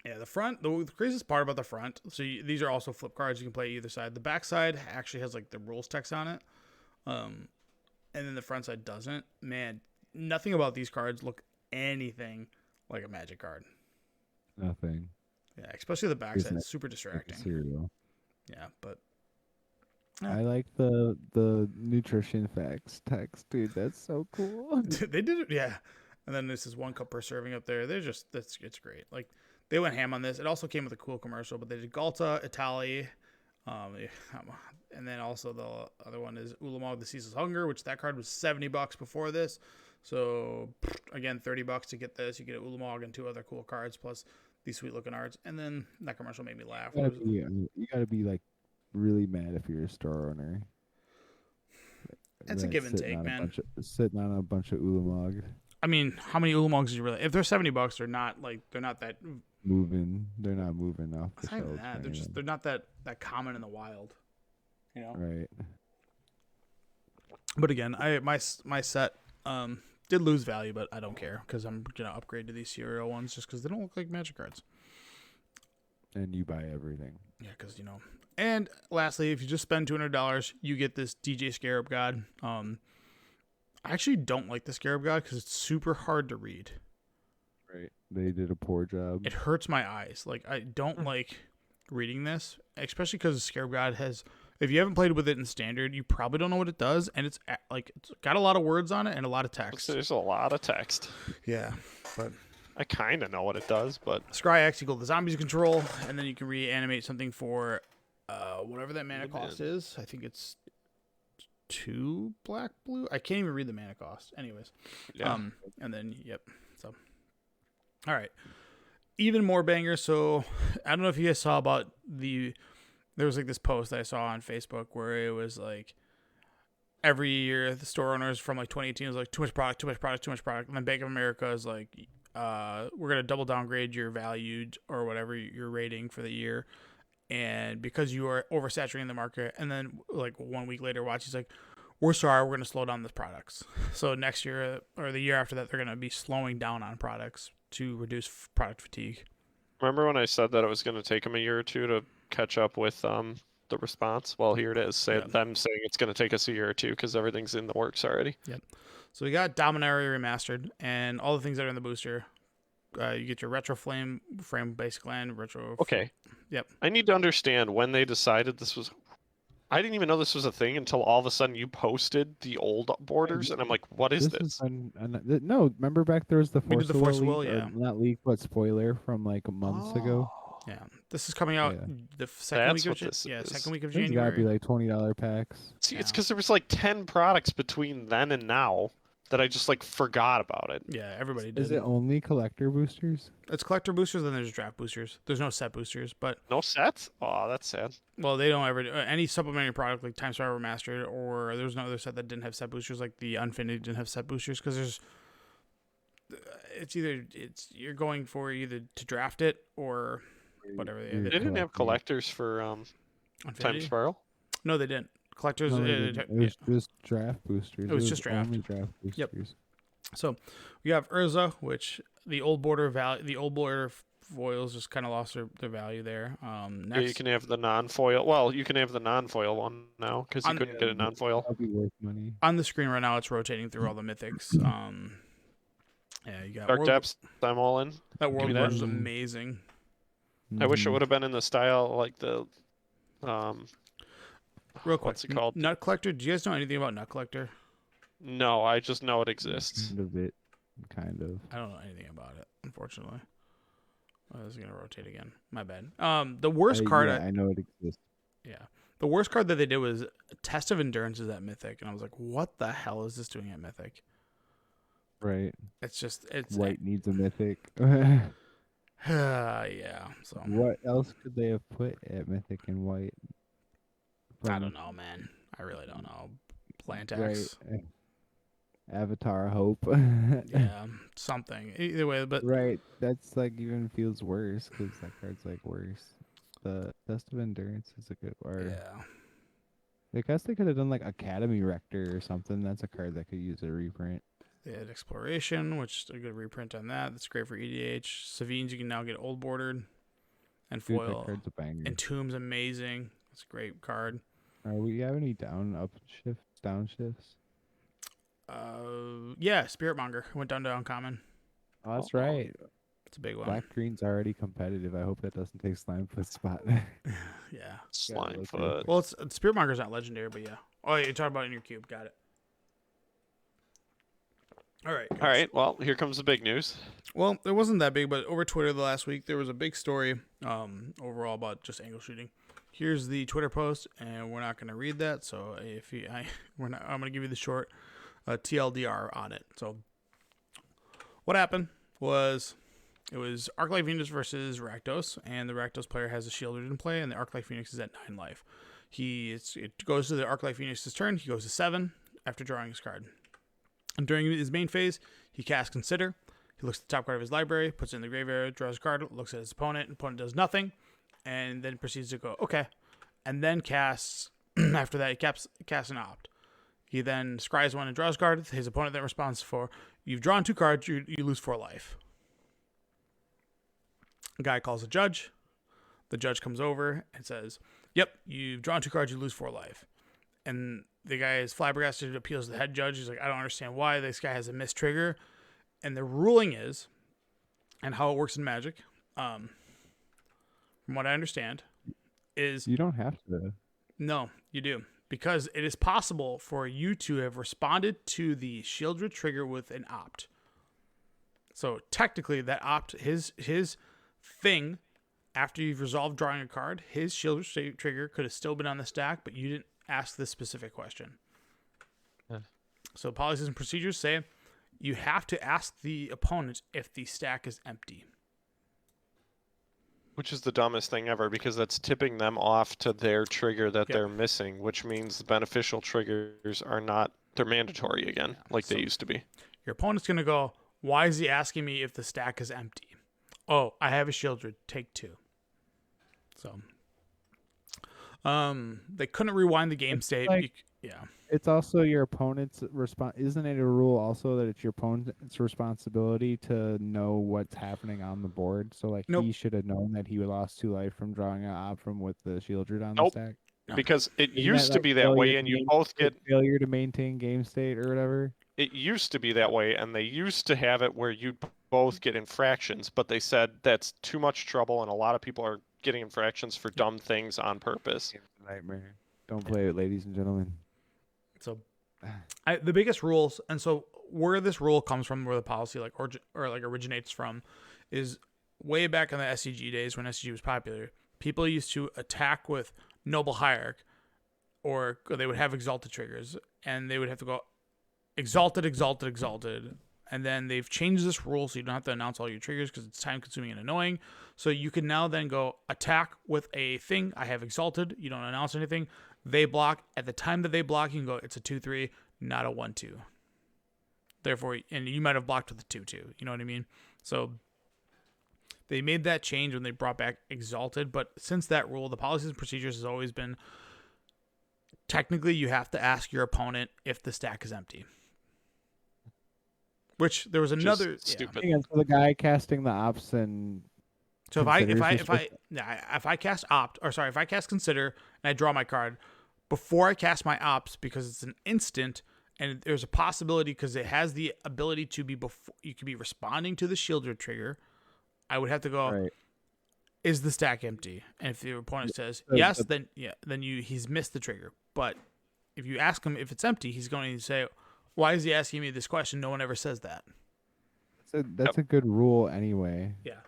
yeah, the front. The craziest part about the front. So these are also flip cards. You can play either side. The back side actually has like the rules text on it, and then the front side doesn't. Man, nothing about these cards look anything like a Magic card. Nothing. Yeah, especially the back Isn't side. it It's super Like a distracting. cereal. Yeah, but I like the nutrition facts text, dude. That's so cool. they did it. Yeah, And then this is 1 cup per serving up there. They're just it's great. Like they went ham on this. It also came with a cool commercial, but they did Galta, Italy, and then also the other one is Ulamog, the Ceaseless Hunger, which that card was $70 before this. So again, $30 to get this. You get Ulamog and 2 other cool cards plus these sweet looking arts. And then that commercial made me laugh. You gotta be like really mad if you're a store owner. It's a give and take, man. Sitting on a bunch of Ulamog. I mean, how many Ulamogs do you really? If they're $70, they're not that moving. They're not moving off the shelves. They're not that common in the wild, you know. Right. But again, my set did lose value, but I don't care because I'm gonna upgrade to these serial ones just because they don't look like Magic cards. And you buy everything. Yeah, because you know. And lastly, if you just spend $200, you get this DJ Scarab God. I actually don't like the Scarab God because it's super hard to read. Right. They did a poor job. It hurts my eyes. Like, I don't like reading this, especially because Scarab God has... If you haven't played with it in Standard, you probably don't know what it does, and it's got a lot of words on it and a lot of text. There's a lot of text. Yeah, but... I kind of know what it does, but... Scry X equal the zombies you control, and then you can reanimate something for whatever that mana cost is. I think it's 2 black blue. I can't even read the mana cost. Anyways, yeah. And then So, all right, even more bangers. So I don't know if you guys saw about there was like this post that I saw on Facebook where it was like every year the store owners from like 2018 was like too much product, and then Bank of America is like we're gonna double downgrade your valued or whatever your rating for the year. And because you are oversaturating the market, and then like 1 week later, he's like, we're sorry, we're going to slow down the products. So next year or the year after that, they're going to be slowing down on products to reduce product fatigue. Remember when I said that it was going to take them a year or 2 to catch up with the response? Well, here it is. Them saying it's going to take us a year or 2 because everything's in the works already. Yep. So we got Dominaria Remastered and all the things that are in the booster. You get your retro frame basic land, retro. Okay. Yep. I need to understand when they decided this was. I didn't even know this was a thing until all of a sudden you posted the old borders, and I'm like, "What is this?" No, remember back there was the Force Will, yeah. Not leak, but spoiler from like months ago. Yeah, this is coming out the second week of January. It's gotta be like $20 packs. See, it's because there was like 10 products between then and now that I just like forgot about it. Yeah, everybody did. Is it only collector boosters? It's collector boosters, then there's draft boosters. There's no set boosters, but no sets. Oh, that's sad. Well, they don't ever any supplementary product like Time Spiral Remastered, or there's no other set that didn't have set boosters, like the Unfinished didn't have set boosters because you're going for either to draft it or whatever. They didn't have collectors for Time Spiral. No, they didn't. Collectors. It was just draft boosters. It was just draft. Only draft boosters. Yep. So we have Urza, which the old border foils just kind of lost their value there. Next, yeah, you can have the non-foil. Well, you can have the non-foil one now because you couldn't get a non-foil. That'll be worth money. On the screen right now, it's rotating through all the mythics. Yeah, you got Dark Depths. I'm all in. That World Wars is amazing. I wish it would have been in the style like the Real quick, what's it called? Nut Collector. Do you guys know anything about Nut Collector? No, I just know it exists. Kind of. I don't know anything about it, unfortunately. Oh, this is gonna rotate again. My bad. The worst card. I know it exists. Yeah, the worst card that they did was Test of Endurance is at Mythic, and I was like, "What the hell is this doing at Mythic?" Right. It's White needs a Mythic. Yeah. So what else could they have put at Mythic in white? I don't know, man. I really don't know. Plantax. Right. Avatar Hope. Yeah, something. Either way, but right. That's like even feels worse because that card's like worse. The Test of Endurance is a good word. Yeah. I guess they could have done like Academy Rector or something. That's a card that could use a reprint. They had Exploration, which is a good reprint on that. That's great for EDH. Savines, you can now get old bordered and foil. Dude, that card's a banger. Entomb's amazing. It's a great card. We have any downshifts? Yeah, Spiritmonger went down to uncommon. Oh, that's right. It's a big one. Black green's already competitive. I hope that doesn't take Slimefoot's spot. Yeah. Slimefoot. Well, Spiritmonger's not legendary, but yeah. Oh, you're talking about it in your cube. Got it. All right. All right. Well, here comes the big news. Well, it wasn't that big, but over Twitter the last week there was a big story overall about just angle shooting. Here's the Twitter post, and we're not going to read that. So I'm going to give you the short TLDR on it. So what happened was it was Arclight Phoenix versus Rakdos, and the Rakdos player has a Sheoldred in play, and the Arclight Phoenix is at 9 life. It goes to the Arclight Phoenix's turn. He goes to 7 after drawing his card. And during his main phase, he casts Consider. He looks at the top card of his library, puts it in the graveyard, draws a card, looks at his opponent. Opponent does nothing, and then proceeds to go, okay. And then casts, after that, he casts an Opt. He then scries one and draws a card. His opponent then responds for, you've drawn 2 cards, you lose 4 life. A guy calls a judge. The judge comes over and says, yep, you've drawn 2 cards, you lose 4 life. And the guy is flabbergasted, appeals to the head judge. He's like, I don't understand why this guy has a missed trigger. And the ruling is, and how it works in Magic, from what I understand, is... You don't have to. No, you do. Because it is possible for you to have responded to the Sheoldred trigger with an Opt. So technically, that Opt, his thing, after you've resolved drawing a card, his Sheoldred trigger could have still been on the stack, but you didn't ask this specific question. Yeah. So policies and procedures say you have to ask the opponent if the stack is empty. Which is the dumbest thing ever, because that's tipping them off to their trigger that they're missing, which means the beneficial triggers are not, they're mandatory again, like they used to be. Your opponent's going to go, why is he asking me if the stack is empty? Oh, I have a Sheoldred, take 2. So, they couldn't rewind the game state. It's also your opponent's response. Isn't it a rule also that it's your opponent's responsibility to know what's happening on the board? So, like, Nope. he should have known that he lost 2 life from drawing an Op from with the Sheoldred on Nope. the stack. No. Because it Isn't used to like be that way, and you both get... failure to maintain game state or whatever. It used to be that way, and they used to have it where you'd both get infractions, but they said that's too much trouble, and a lot of people are getting infractions for dumb things on purpose. Nightmare. Don't play it, ladies and gentlemen. So, the biggest rules, and so where this rule comes from, where the policy originates from, is way back in the SCG days when SCG was popular. People used to attack with Noble Hierarch, or they would have exalted triggers, and they would have to go exalted, exalted, exalted. And then they've changed this rule so you don't have to announce all your triggers because it's time consuming and annoying. So you can now then go attack with a thing. I have exalted. You don't announce anything. They block. At the time that they block, you can go, it's a 2-3, not a 1-2. Therefore, and you might have blocked with a 2-2. You know what I mean? So they made that change when they brought back exalted. But since that rule, the policies and procedures has always been, technically you have to ask your opponent if the stack is empty. Which there was another stupid. Yeah, so the guy casting the Ops and so if I cast Opt, or sorry, if I cast Consider and I draw my card before I cast my Ops, because it's an instant and there's a possibility because it has the ability to be before you could be responding to the Sheoldred trigger, I would have to go, right. Is the stack empty? And if the opponent says yes, then he's missed the trigger. But if you ask him if it's empty, he's going to say, why is he asking me this question? No one ever says that. That's a good rule anyway. Yeah.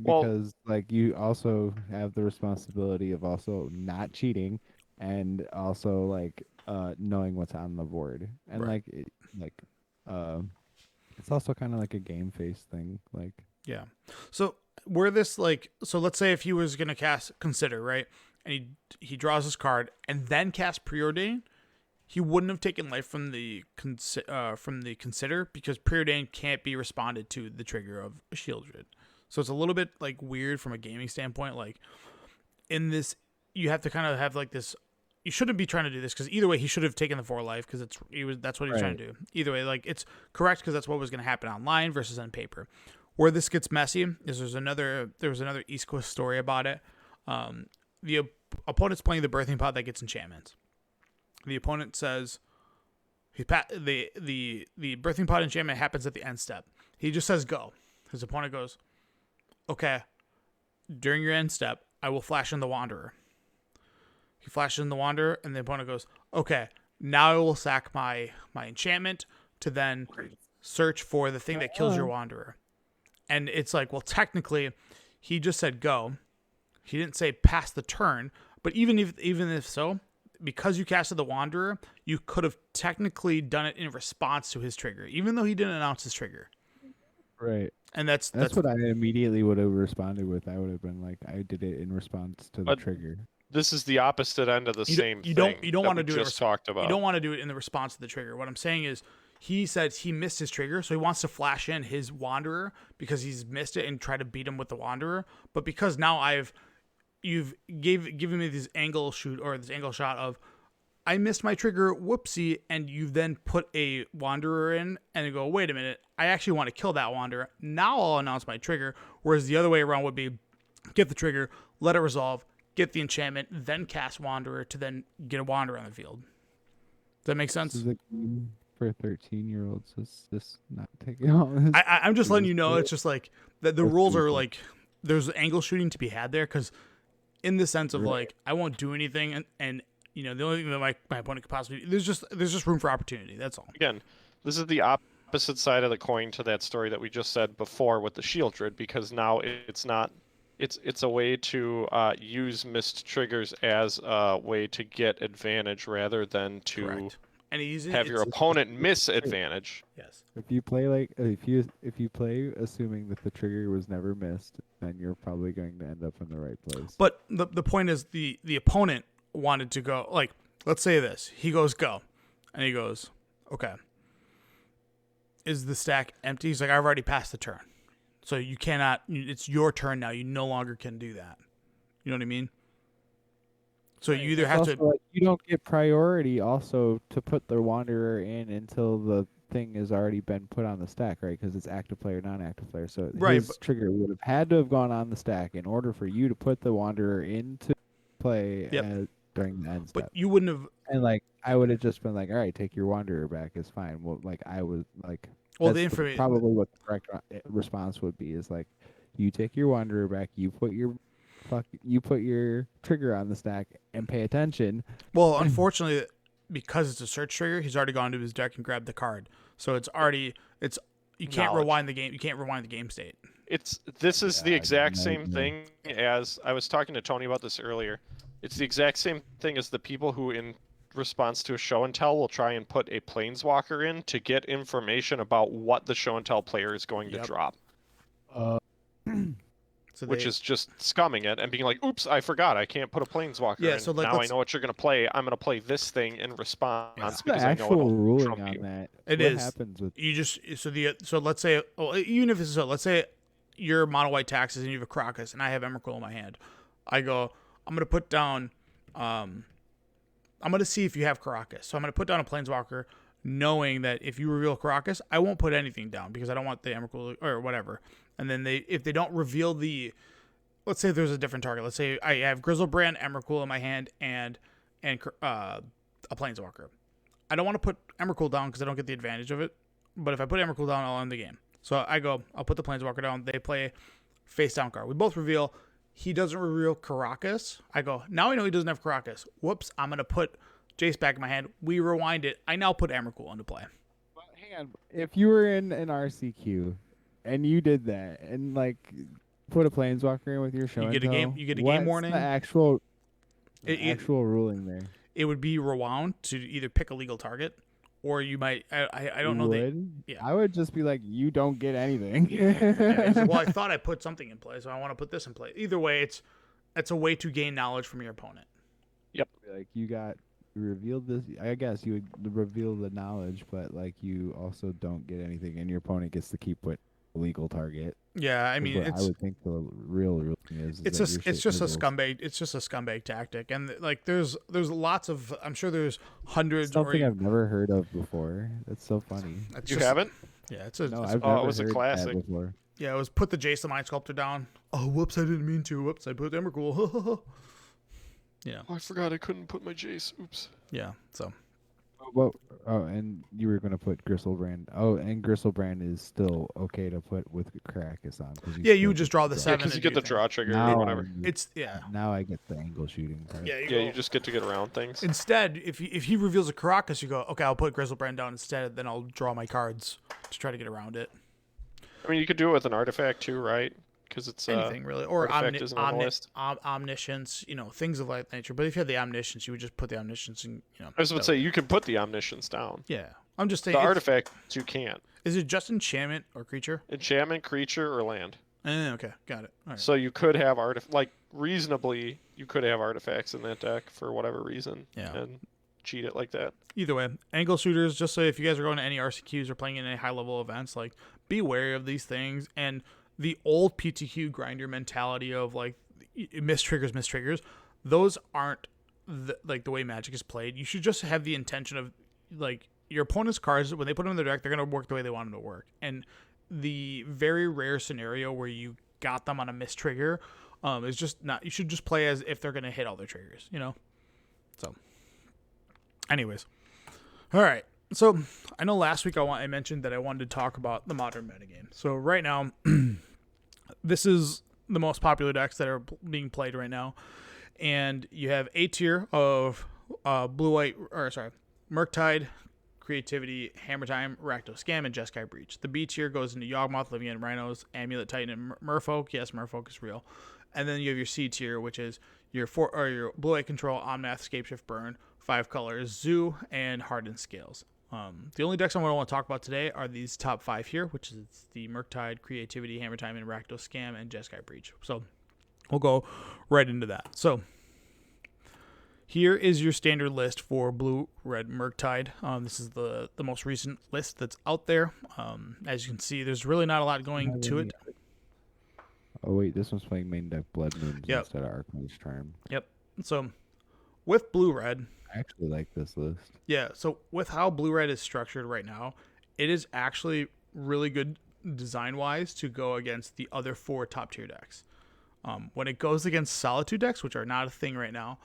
Because like you also have the responsibility of also not cheating and also like knowing what's on the board. And right. it's also kind of like a game face thing. Like yeah. So where this so let's say if he was gonna cast Consider, right? And he draws his card and then cast Preordain, he wouldn't have taken life from the Consider because Preordain can't be responded to the trigger of Sheoldred. So it's a little bit like weird from a gaming standpoint. Like in this, you have to kind of have like this. You shouldn't be trying to do this because either way, he should have taken the 4 life because that's what he was trying to do. Either way, like it's correct because that's what was going to happen online versus on paper. Where this gets messy is there was another East Coast story about it. The opponent's playing the Birthing Pod that gets enchantments. The opponent says the Birthing Pod enchantment happens at the end step. He just says go. His opponent goes, okay, during your end step, I will flash in the Wanderer. He flashes in the Wanderer, and the opponent goes, okay, now I will sack my enchantment to then search for the thing that kills your wanderer. And it's like, well, technically, he just said go. He didn't say pass the turn. But even if so, because you casted the wanderer, you could have technically done it in response to his trigger, even though he didn't announce his trigger. Right. And that's what I immediately would have responded with. I would have been like, I did it in response to the trigger. This is the opposite end of the same thing. You don't want to do just talked about. You don't want to do it in the response to the trigger. What I'm saying is, he said he missed his trigger, so he wants to flash in his wanderer because he's missed it and try to beat him with the wanderer. But because now you've given me this angle shot of, I missed my trigger, whoopsie, and you then put a wanderer in and you go, wait a minute, I actually want to kill that wanderer. Now I'll announce my trigger. Whereas the other way around would be, get the trigger, let it resolve, get the enchantment, then cast wanderer to then get a wanderer on the field. Does that make sense? This is a game for 13-year-olds. This not taking all this. I'm just letting you know. It's just like the rules are like, there's angle shooting to be had there, because in the sense of like, I won't do anything, and you know, the only thing that my opponent could possibly do, there's just room for opportunity. That's all. Again, this is the opposite side of the coin to that story that we just said before with the Sheoldred, because now it's not. It's a way to use missed triggers as a way to get advantage rather than to have your opponent miss advantage. Yes. If you play if you play assuming that the trigger was never missed, then you're probably going to end up in the right place. But the point is, the opponent wanted to go, like, let's say this. He goes go, and he goes, okay. Is the stack empty? He's like, I've already passed the turn. So you cannot, it's your turn now. You no longer can do that. You know what I mean? So you either have to... Like, you don't get priority also to put the wanderer in until the thing has already been put on the stack, right? Because it's active player, non-active player. So his trigger would have had to have gone on the stack in order for you to put the wanderer into play during the end step. But you wouldn't have... And, like, I would have just been like, all right, take your wanderer back. It's fine. Well, like, I was like... Well, that's the information... Probably what the correct response would be is, like, you take your wanderer back, you put your trigger on the stack and pay attention. Well, unfortunately, because it's a search trigger, he's already gone to his deck and grabbed the card. So it's already you can't rewind the game. You can't rewind the game state. This is the exact same thing as I was talking to Tony about this earlier. It's the exact same thing as the people who, in response to a show and tell, will try and put a planeswalker in to get information about what the show and tell player is going to drop. Which is just scumming it and being like, oops, I forgot. I can't put a planeswalker in. So like, now I know what you're going to play. I'm going to play this thing in response because I know it'll ruling on you. that. It what is. Happens with you just so let's say, even if it's so, let's say you're mono white taxes and you have a Crocus and I have Emrakul in my hand. I go, I'm going to put down, I'm going to see if you have Crocus. So I'm going to put down a planeswalker, knowing that if you reveal Crocus, I won't put anything down because I don't want the Emrakul or whatever. And then if they don't reveal let's say there's a different target. Let's say I have Grizzlebrand, Emrakul in my hand, and a Planeswalker. I don't want to put Emrakul down because I don't get the advantage of it. But if I put Emrakul down, I'll end the game. So I'll put the Planeswalker down. They play face down card. We both reveal. He doesn't reveal Karakas. I go, now I know he doesn't have Karakas. Whoops, I'm going to put Jace back in my hand. We rewind it. I now put Emrakul into play. But hang on. If you were in an RCQ and you did that and, like, put a planeswalker in with your show, you get a game warning. The actual ruling there. It would be rewound to either pick a legal target, or you might. I don't know. I would just be like, you don't get anything. Well, I thought I put something in play, so I want to put this in play. Either way, it's a way to gain knowledge from your opponent. Yep. Like you revealed this. I guess you would reveal the knowledge, but like you also don't get anything, and your opponent gets to keep what legal target. Yeah, I mean, I would think the real thing is it's just a scumbag. It's just a scumbag tactic, and like there's lots of. I'm sure there's hundreds. Something I've never heard of before. That's so funny. Haven't? Yeah, it was a classic. Before. Yeah, it was put the Jace the Mind Sculptor down. Oh, whoops! I didn't mean to. Whoops! I put Emrakul. Yeah. Oh, I forgot I couldn't put my Jace. Oops. Yeah. So. Well, oh, and you were gonna put Gristlebrand. Oh, and Gristlebrand is still okay to put with Caracas on because Yeah, you would just draw the Yeah, 7 because you and get do the your thing. draw trigger or Now whatever. It's yeah. Now I get the angle shooting part. Yeah, Yeah, you just get to get around things. Instead, if he reveals a Caracas, you go, okay, I'll put Grizzlebrand down instead. Then I'll draw my cards to try to get around it. I mean, you could do it with an artifact too, right? Because it's Anything really, or artifact isn't on the list. omniscience, things of that nature. But if you had the omniscience, you would just put the omniscience, and I was about to say you could put the omniscience down. Yeah, I'm just saying. The artifact you can't. Is it just enchantment or creature? Enchantment, creature, or land. Okay, got it. All right. So you could have reasonably, you could have artifacts in that deck for whatever reason, and cheat it like that. Either way, angle shooters. Just so if you guys are going to any RCQs or playing in any high level events, like be wary of these things. And the old PTQ grinder mentality of like mistriggers. Those aren't the way Magic is played. You should just have the intention of like your opponent's cards when they put them in their deck, they're gonna work the way they want them to work. And the very rare scenario where you got them on a mistrigger is just not. You should just play as if they're gonna hit all their triggers. So, anyways, all right. So I know last week I mentioned that I wanted to talk about the modern metagame. So right now, this is the most popular decks that are being played right now, and you have A tier of Murktide, Creativity, Hammer Time, Rakdos Scam, and Jeskai Breach. The B tier goes into Yawgmoth, Living End Rhinos, Amulet Titan, and Merfolk. Yes, Merfolk is real. And then you have your C tier, which is your Blue-White Control, Omnath, Scapeshift Burn, 5 colors, Zoo, and Hardened Scales. The only decks I want to talk about today are these top 5 here, which is the Murktide, Creativity, Hammer Time, and Rakdos Scam, and Jeskai Breach. So we'll go right into that. So here is your standard list for Blue-Red Murktide. This is the most recent list that's out there. As you can see, there's really not a lot going to it. Oh wait, this one's playing main deck Blood Moons Yep. instead of Archmage's Charm. Yep. So with Blue-Red, I actually like this list. yeah, so with how Blue-Red is structured right now, it is actually really good design-wise to go against the other 4 top-tier decks. When it goes against Solitude decks, which are not a thing right now,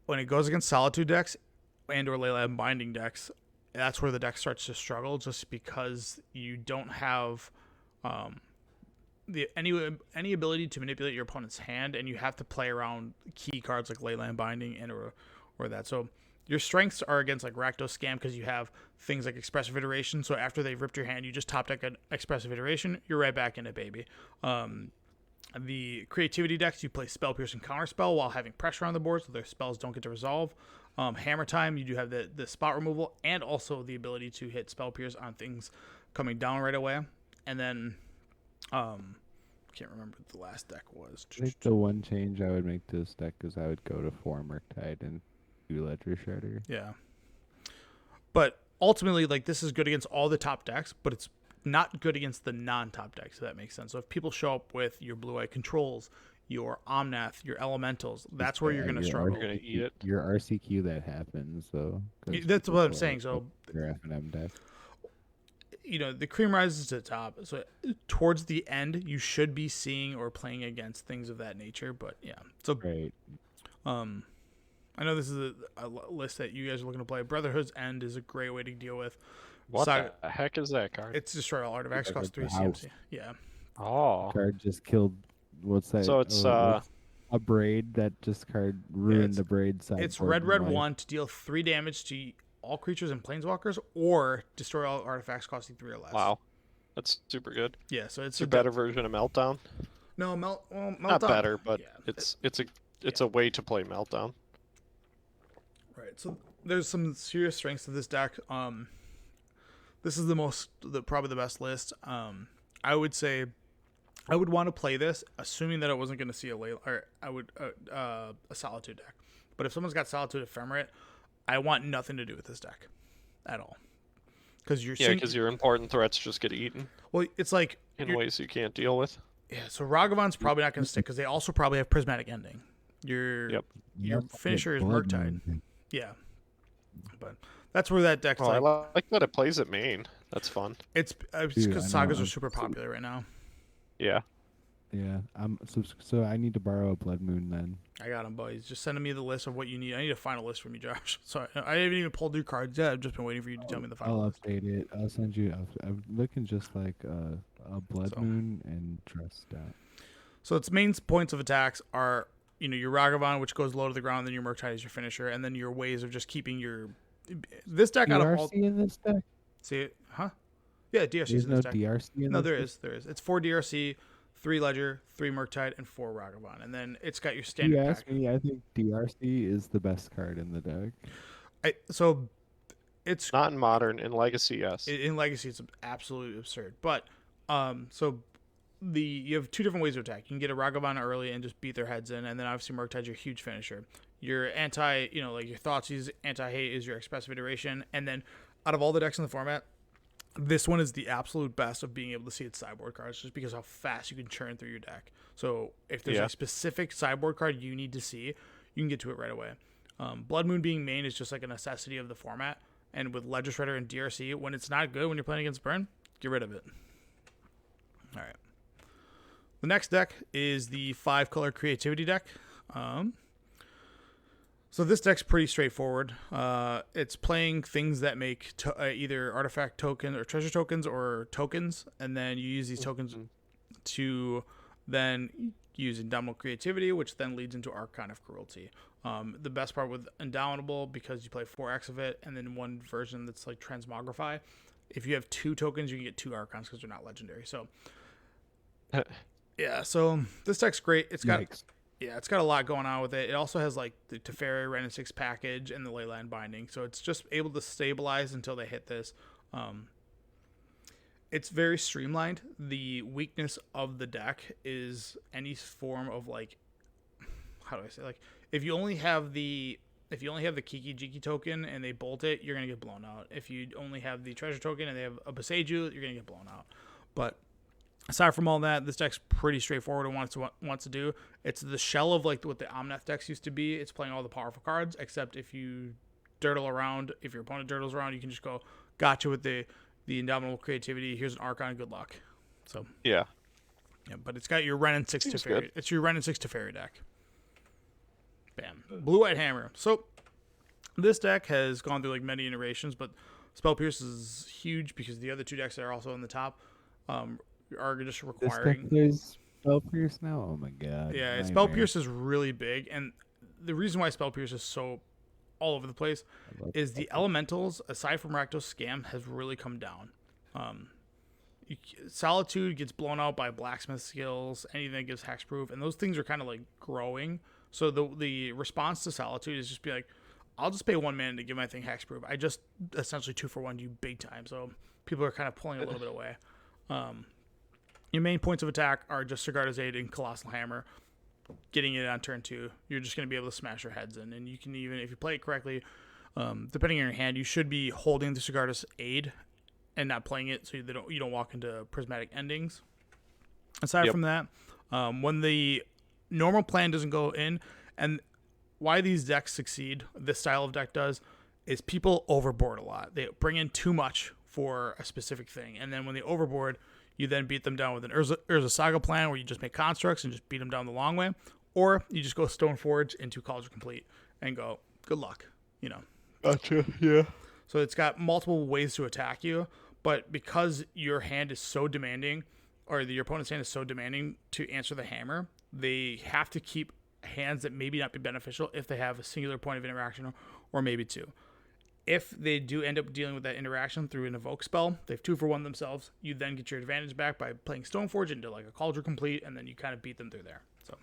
when it goes against Solitude decks and or Leyline Binding decks, that's where the deck starts to struggle, just because you don't have any ability to manipulate your opponent's hand, and you have to play around key cards like Leyline Binding and or that. So your strengths are against like Rakdos Scam because you have things like Expressive Iteration. So after they've ripped your hand, you just top deck an Expressive Iteration. You're right back in it, baby. The Creativity decks, you play Spell Pierce and Counterspell while having pressure on the board, so their spells don't get to resolve. Hammer Time, you do have the spot removal and also the ability to hit Spell Pierce on things coming down right away. And then, can't remember what the last deck was. I think the one change I would make to this deck is I would go to 4 Murktide and 2 Ledger Shredder. Yeah. But ultimately, like, this is good against all the top decks, but it's not good against the non-top decks, if that makes sense. So if people show up with your Blue-Eye Controls, your Omnath, your Elementals, that's where you're going to struggle. You're going to eat it. Your RCQ that happens, though. That's what I'm saying. So your F&M deck. The cream rises to the top. So towards the end, you should be seeing or playing against things of that nature. But yeah, so right. I know this is a list that you guys are looking to play. Brotherhood's End is a great way to deal with. What the heck is that card? It's destroy all artifacts, cost 3 CMC. Yeah. Oh. Card just killed. What's that? So it's a braid. That just card ruined the braid side. It's red 1 to deal 3 damage to all creatures and planeswalkers, or destroy all artifacts costing 3 or less. Wow, that's super good. Yeah, so it's a better version of Meltdown. No, Meltdown. Not better, but yeah, it's a way to play Meltdown. Right. So there's some serious strengths to this deck. This is probably the best list. I would say I would want to play this, assuming that I wasn't going to see a Solitude deck. But if someone's got Solitude Ephemerate, I want nothing to do with this deck at all. Because your important threats just get eaten. Well, it's like in ways you can't deal with. Yeah, so Ragavan's probably not going to stick because they also probably have Prismatic Ending. Your finisher is Murktide. Yeah, but that's where that deck's I like that it plays at main. That's fun. It's because Sagas are super popular right now. Yeah. Yeah, so I need to borrow a Blood Moon then. I got him, boys. Just sending me the list of what you need. I need a final list from you, Josh. Sorry, I haven't even pulled your cards yet. I've just been waiting for you to tell me the final I'll list. update it. I'll send you. I'm looking just like a Blood So- Moon and dressed out. So its main points of attacks are, your Ragavan, which goes low to the ground, then your Murktide is your finisher, and then your ways of just keeping your... This deck out of all... DRC in this deck? See it? Huh? Yeah, DRC There's in this no deck. DRC in No, this there deck? is. There is. It's 4 DRC, 3 Ledger, 3 Murktide, and 4 Ragavan. And then it's got your You standard ask pack. me, I think DRC is the best card in the deck. So it's... Not in Modern, in Legacy, yes. In Legacy, it's absolutely absurd. But, so... You have 2 different ways to attack. You can get a Ragavan early and just beat their heads in, and then obviously Murktide's your huge finisher. Your anti, like your Thoughtseize anti-hate is your expressive iteration, and then out of all the decks in the format, this one is the absolute best of being able to see its sideboard cards, just because how fast you can churn through your deck. So if there's a specific sideboard card you need to see, you can get to it right away. Blood Moon being main is just like a necessity of the format, and with Ledger Shredder and DRC, when it's not good when you're playing against Burn, get rid of it. All right. The next deck is the 5-color creativity deck. So this deck's pretty straightforward. It's playing things that make either artifact token or treasure tokens or tokens, and then you use these tokens to then use Indomitable Creativity, which then leads into Archon of Cruelty. The best part with Indomitable, because you play 4x of it, and then one version that's like Transmogrify. If you have 2 tokens, you can get 2 Archons because they're not legendary. So... Yeah, so this deck's great. It's got a lot going on with it. It also has like the Teferi Ren and 6 package and the Leyline Binding, so it's just able to stabilize until they hit this. It's very streamlined. The weakness of the deck is any form of like, how do I say, like if you only have the Kiki Jiki token and they bolt it, you're gonna get blown out. If you only have the treasure token and they have a Beseju, you're gonna get blown out. But aside from all that, this deck's pretty straightforward and wants to do. It's the shell of like what the Omnath decks used to be. It's playing all the powerful cards, except if you dirtle around, if your opponent dirtles around, you can just go gotcha with the Indomitable Creativity. Here's an Archon, good luck. So yeah, but it's got your Ren and 6 Seems Teferi. good. It's your Ren and 6 Teferi deck. Bam. Blue-White Hammer. So this deck has gone through like many iterations, but Spell Pierce is huge because the other 2 decks that are also on the top are just This requiring... deck plays Spell Pierce now? Oh my god. Yeah, nightmare. Spell Pierce is really big, and the reason why Spell Pierce is so all over the place is the elementals, aside from Rakdos Scam, has really come down. Solitude gets blown out by blacksmith skills, anything that gives hexproof, and those things are kind of like growing. So the response to Solitude is just be like, I'll just pay 1 mana to give my thing hexproof. I just essentially 2-for-1 you big time. So people are kind of pulling a little bit away. Your main points of attack are just Sigarda's Aid and Colossal Hammer. Getting it on turn 2, you're just going to be able to smash your heads in. And you can even, if you play it correctly, depending on your hand, you should be holding the Sigarda's Aid and not playing it so you don't walk into prismatic endings. Aside from that, when the normal plan doesn't go in, and why these decks succeed, this style of deck does, is people overboard a lot. They bring in too much for a specific thing, and then when they overboard, you then beat them down with an Urza Saga plan where you just make constructs and just beat them down the long way, or you just go Stoneforge into College Complete and go, good luck, gotcha. Yeah. So it's got multiple ways to attack you, but because your hand is so demanding, or your opponent's hand is so demanding to answer the hammer, they have to keep hands that maybe not be beneficial if they have a singular point of interaction or maybe 2. If they do end up dealing with that interaction through an evoke spell, they've 2-for-1 themselves. You then get your advantage back by playing Stoneforge into like a Cauldron Complete, and then you kind of beat them through there. So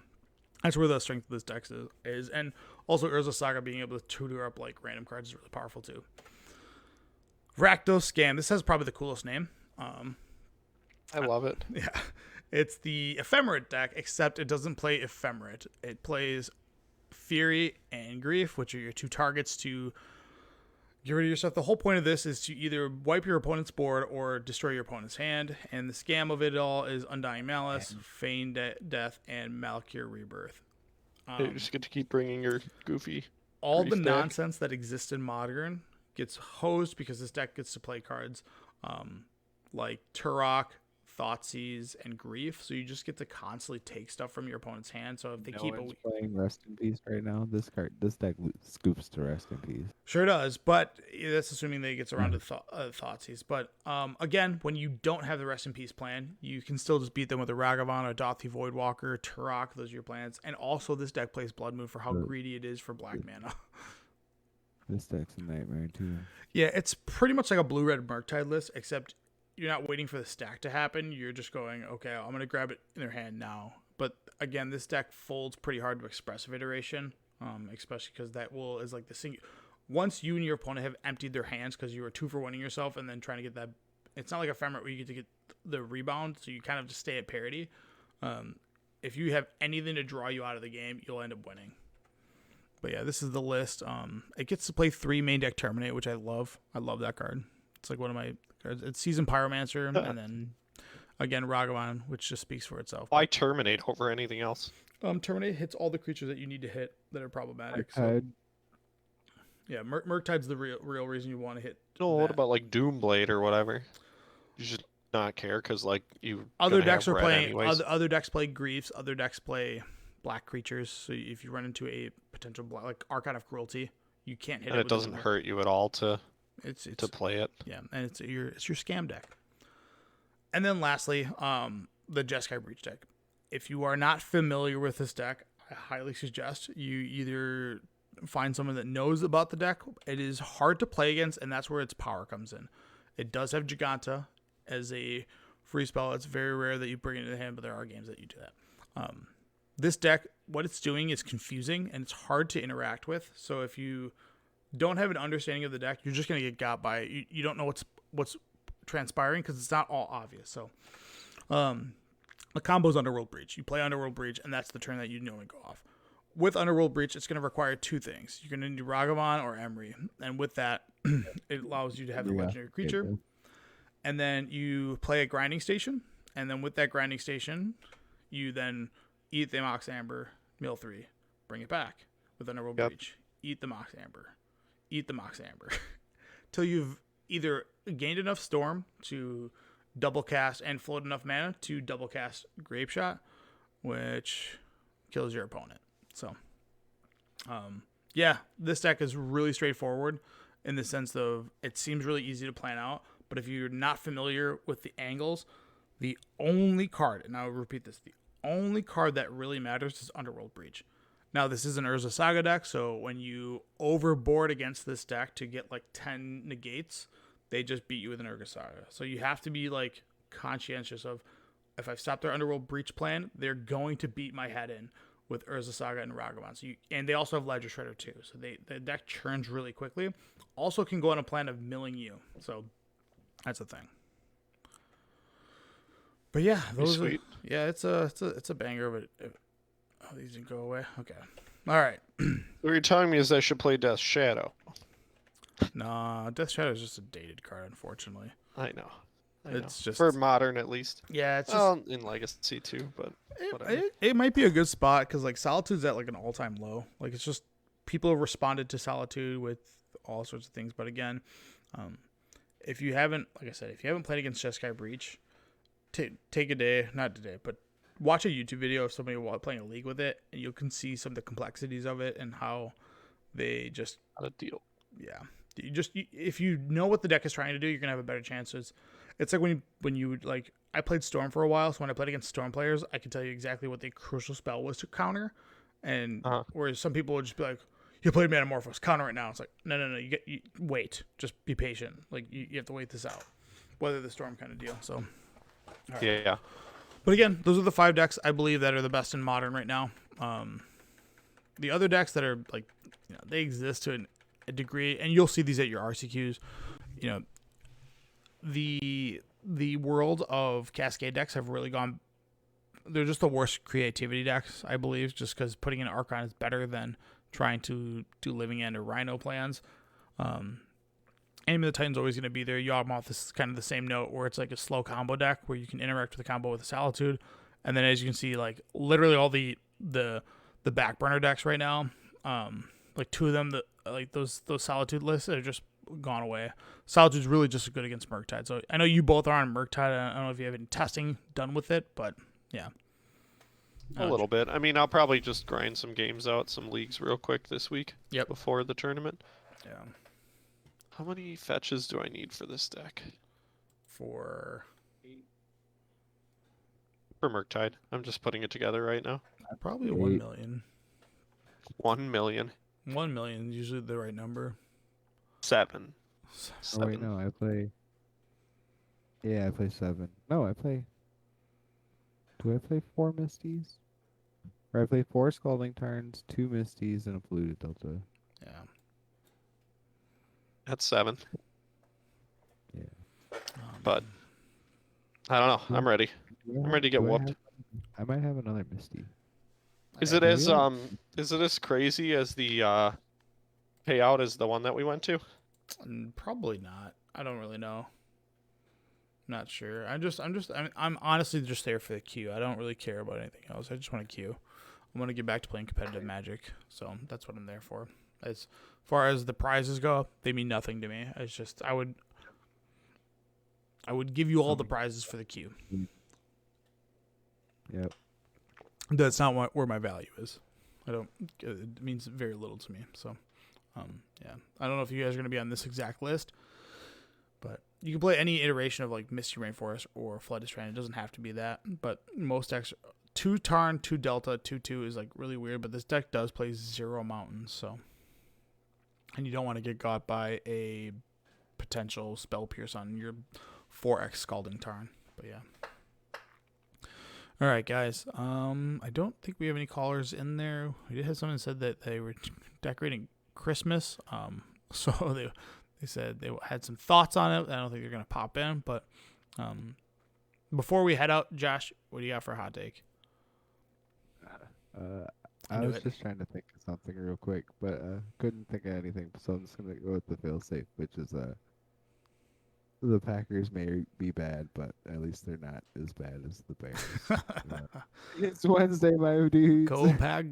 that's where the strength of this deck is. And also Urza Saga being able to tutor up like random cards is really powerful too. Rakdos Scam. This has probably the coolest name. I love it. Yeah. It's the Ephemerate deck, except it doesn't play Ephemerate. It plays Fury and Grief, which are your 2 targets to get rid of your stuff. The whole point of this is to either wipe your opponent's board or destroy your opponent's hand. And the scam of it all is Undying Malice, Feigned Death, and Malakir Rebirth. You just get to keep bringing your goofy. All the Grief deck. nonsense that exists in Modern gets hosed because this deck gets to play cards like Turok, Thoughtseize, and Grief. So you just get to constantly take stuff from your opponent's hand. So if they No keep one's playing Rest in Peace right now. This deck scoops to Rest in Peace. Sure does, but that's assuming that it gets around to Thoughtseize. But again, when you don't have the Rest in Peace plan, you can still just beat them with a Ragavan, a Dothi Voidwalker, Turok. Those are your plans. And also, this deck plays Blood Moon for how greedy it is for black mana. This deck's a nightmare too. Yeah, it's pretty much like a blue-red Murktide list, except you're not waiting for the stack to happen. You're just going, okay, I'm going to grab it in their hand now. But again, this deck folds pretty hard to Expressive Iteration, especially because is like the single. Once you and your opponent have emptied their hands because you were 2 for 1ing yourself and then trying to get that, it's not like a Ephemerate where you get to get the rebound, so you kind of just stay at parity. If you have anything to draw you out of the game, you'll end up winning. But yeah, this is the list. It gets to play 3 main deck Terminate, which I love. I love that card. It's like one of my cards. It's Seasoned Pyromancer, and then again Ragavan, which just speaks for itself. Why Terminate over anything else? Terminate hits all the creatures that you need to hit that are problematic. So, yeah, Murktide's the real reason you want to hit. No, what about like Doomblade or whatever? You should not care because like other decks are playing. anyways. Other decks play Griefs. Other decks play black creatures. So if you run into a potential black, like Archon of Cruelty, you can't hit and it. it doesn't hurt you at all to play it. Yeah, and it's your scam deck. And then lastly, the Jeskai Breach deck. If you are not familiar with this deck, I highly suggest you either find someone that knows about the deck. It is hard to play against, and that's where its power comes in. It does have Giganta as a free spell. It's very rare that you bring it into the hand, but there are games that you do that. This deck, what it's doing is confusing, and it's hard to interact with. So if you don't have an understanding of the deck, you're just going to get got by it. You don't know what's transpiring because it's not all obvious. So the combo is Underworld Breach. You play Underworld Breach, and that's the turn that you normally go off. With Underworld Breach, it's going to require 2 things. You're going to need Ragavan or Emery. And with that, it allows you to have the legendary creature. And then you play a Grinding Station. And then with that Grinding Station, you then eat the Mox Amber, mill 3, bring it back with Underworld Breach. Eat the Mox Amber. Eat the Mox Amber. Till you've either gained enough Storm to double cast and float enough mana to double cast Grape Shot, which kills your opponent. So, yeah, this deck is really straightforward in the sense of it seems really easy to plan out, but if you're not familiar with the angles, the only card, and I'll repeat this, the only card that really matters is Underworld Breach. Now, this is an Urza Saga deck, so when you overboard against this deck to get like 10 negates, they just beat you with an Urza Saga. So you have to be like conscientious of, if I've stopped their Underworld Breach plan, they're going to beat my head in with Urza Saga and Ragavan. So and they also have Ledger Shredder too. So the deck churns really quickly. Also can go on a plan of milling you. So that's a thing. But yeah, Sweet. It's a banger, but these didn't go away. Okay. All right. What you're telling me is I should play Death Shadow. Nah, Death Shadow is just a dated card, unfortunately. I know. It's just for modern at least. Yeah, it's just in Legacy too, but it might be a good spot because like Solitude's at like an all-time low. Like it's just people have responded to Solitude with all sorts of things. But again, if you haven't, like I said, if you haven't played against Jeskai Breach, take a day, not today, but watch a YouTube video of somebody playing a league with it, and you can see some of the complexities of it and how they just not a deal. Yeah. If you know what the deck is trying to do, you're gonna have a better chance. It's like when you like, I played Storm for a while, so when I played against Storm players, I could tell you exactly what the crucial spell was to counter, and whereas some people would just be like, "You played Metamorphose, counter it now." It's like, no, you wait, just be patient. Like you have to wait this out, whether the Storm kind of deal. So, right. Yeah. But again, those are the 5 decks I believe that are the best in Modern right now. The other decks that are like, they exist to a degree, and you'll see these at your RCQs. The world of Cascade decks have really gone. They're just the worst creativity decks, I believe, just because putting an Archon is better than trying to do Living End or Rhino plans. Enemy of the Titan's always going to be there. Yawgmoth is kind of the same note, where it's like a slow combo deck where you can interact with the combo with a Solitude, and then as you can see, like literally all the back burner decks right now, like 2 of them, like those Solitude lists are just gone away. Solitude's really just good against Murktide. So I know you both are on Murktide. I don't know if you have any testing done with it, but yeah. A little bit. I mean, I'll probably just grind some games out, some leagues real quick this week. Yep. Before the tournament. Yeah. How many fetches do I need for this deck? For Murktide. I'm just putting it together right now. probably 1 million. 1 million. 1 million is usually the right number. 7. Oh wait, no, I play. Yeah, I play 7. No, I play. Do I play 4 Misties? Or I play 4 Scalding Tarns, 2 Misties, and a Polluted Delta. Yeah. That's 7. Yeah. But I don't know. I'm ready. I'm ready to get whooped. I might have another Misty. Is it as crazy as the payout as the one that we went to? Probably not. I don't really know. Not sure. I'm honestly just there for the queue. I don't really care about anything else. I just want to queue. I want to get back to playing competitive Magic. So that's what I'm there for. As far as the prizes go, they mean nothing to me. It's just I would give you all the prizes for the queue. Yep. That's not where my value is. It means very little to me. So, yeah. I don't know if you guys are going to be on this exact list, but you can play any iteration of like Misty Rainforest or Flood Strand. It doesn't have to be that, but most decks, 2 Tarn, 2 Delta, 2/2 is like really weird, but this deck does play 0 mountains, so. And you don't want to get got by a potential Spell Pierce on your 4x Scalding Tarn, but yeah. All right, guys. I don't think we have any callers in there. We did have someone that said that they were decorating Christmas. So they said they had some thoughts on it. I don't think they're gonna pop in, but before we head out, Josh, what do you got for a hot take? I was just trying to think of something real quick, but couldn't think of anything. So I'm just gonna go with the fail-safe, which is the Packers may be bad, but at least they're not as bad as the Bears. It's Wednesday, my dudes. Go Pack,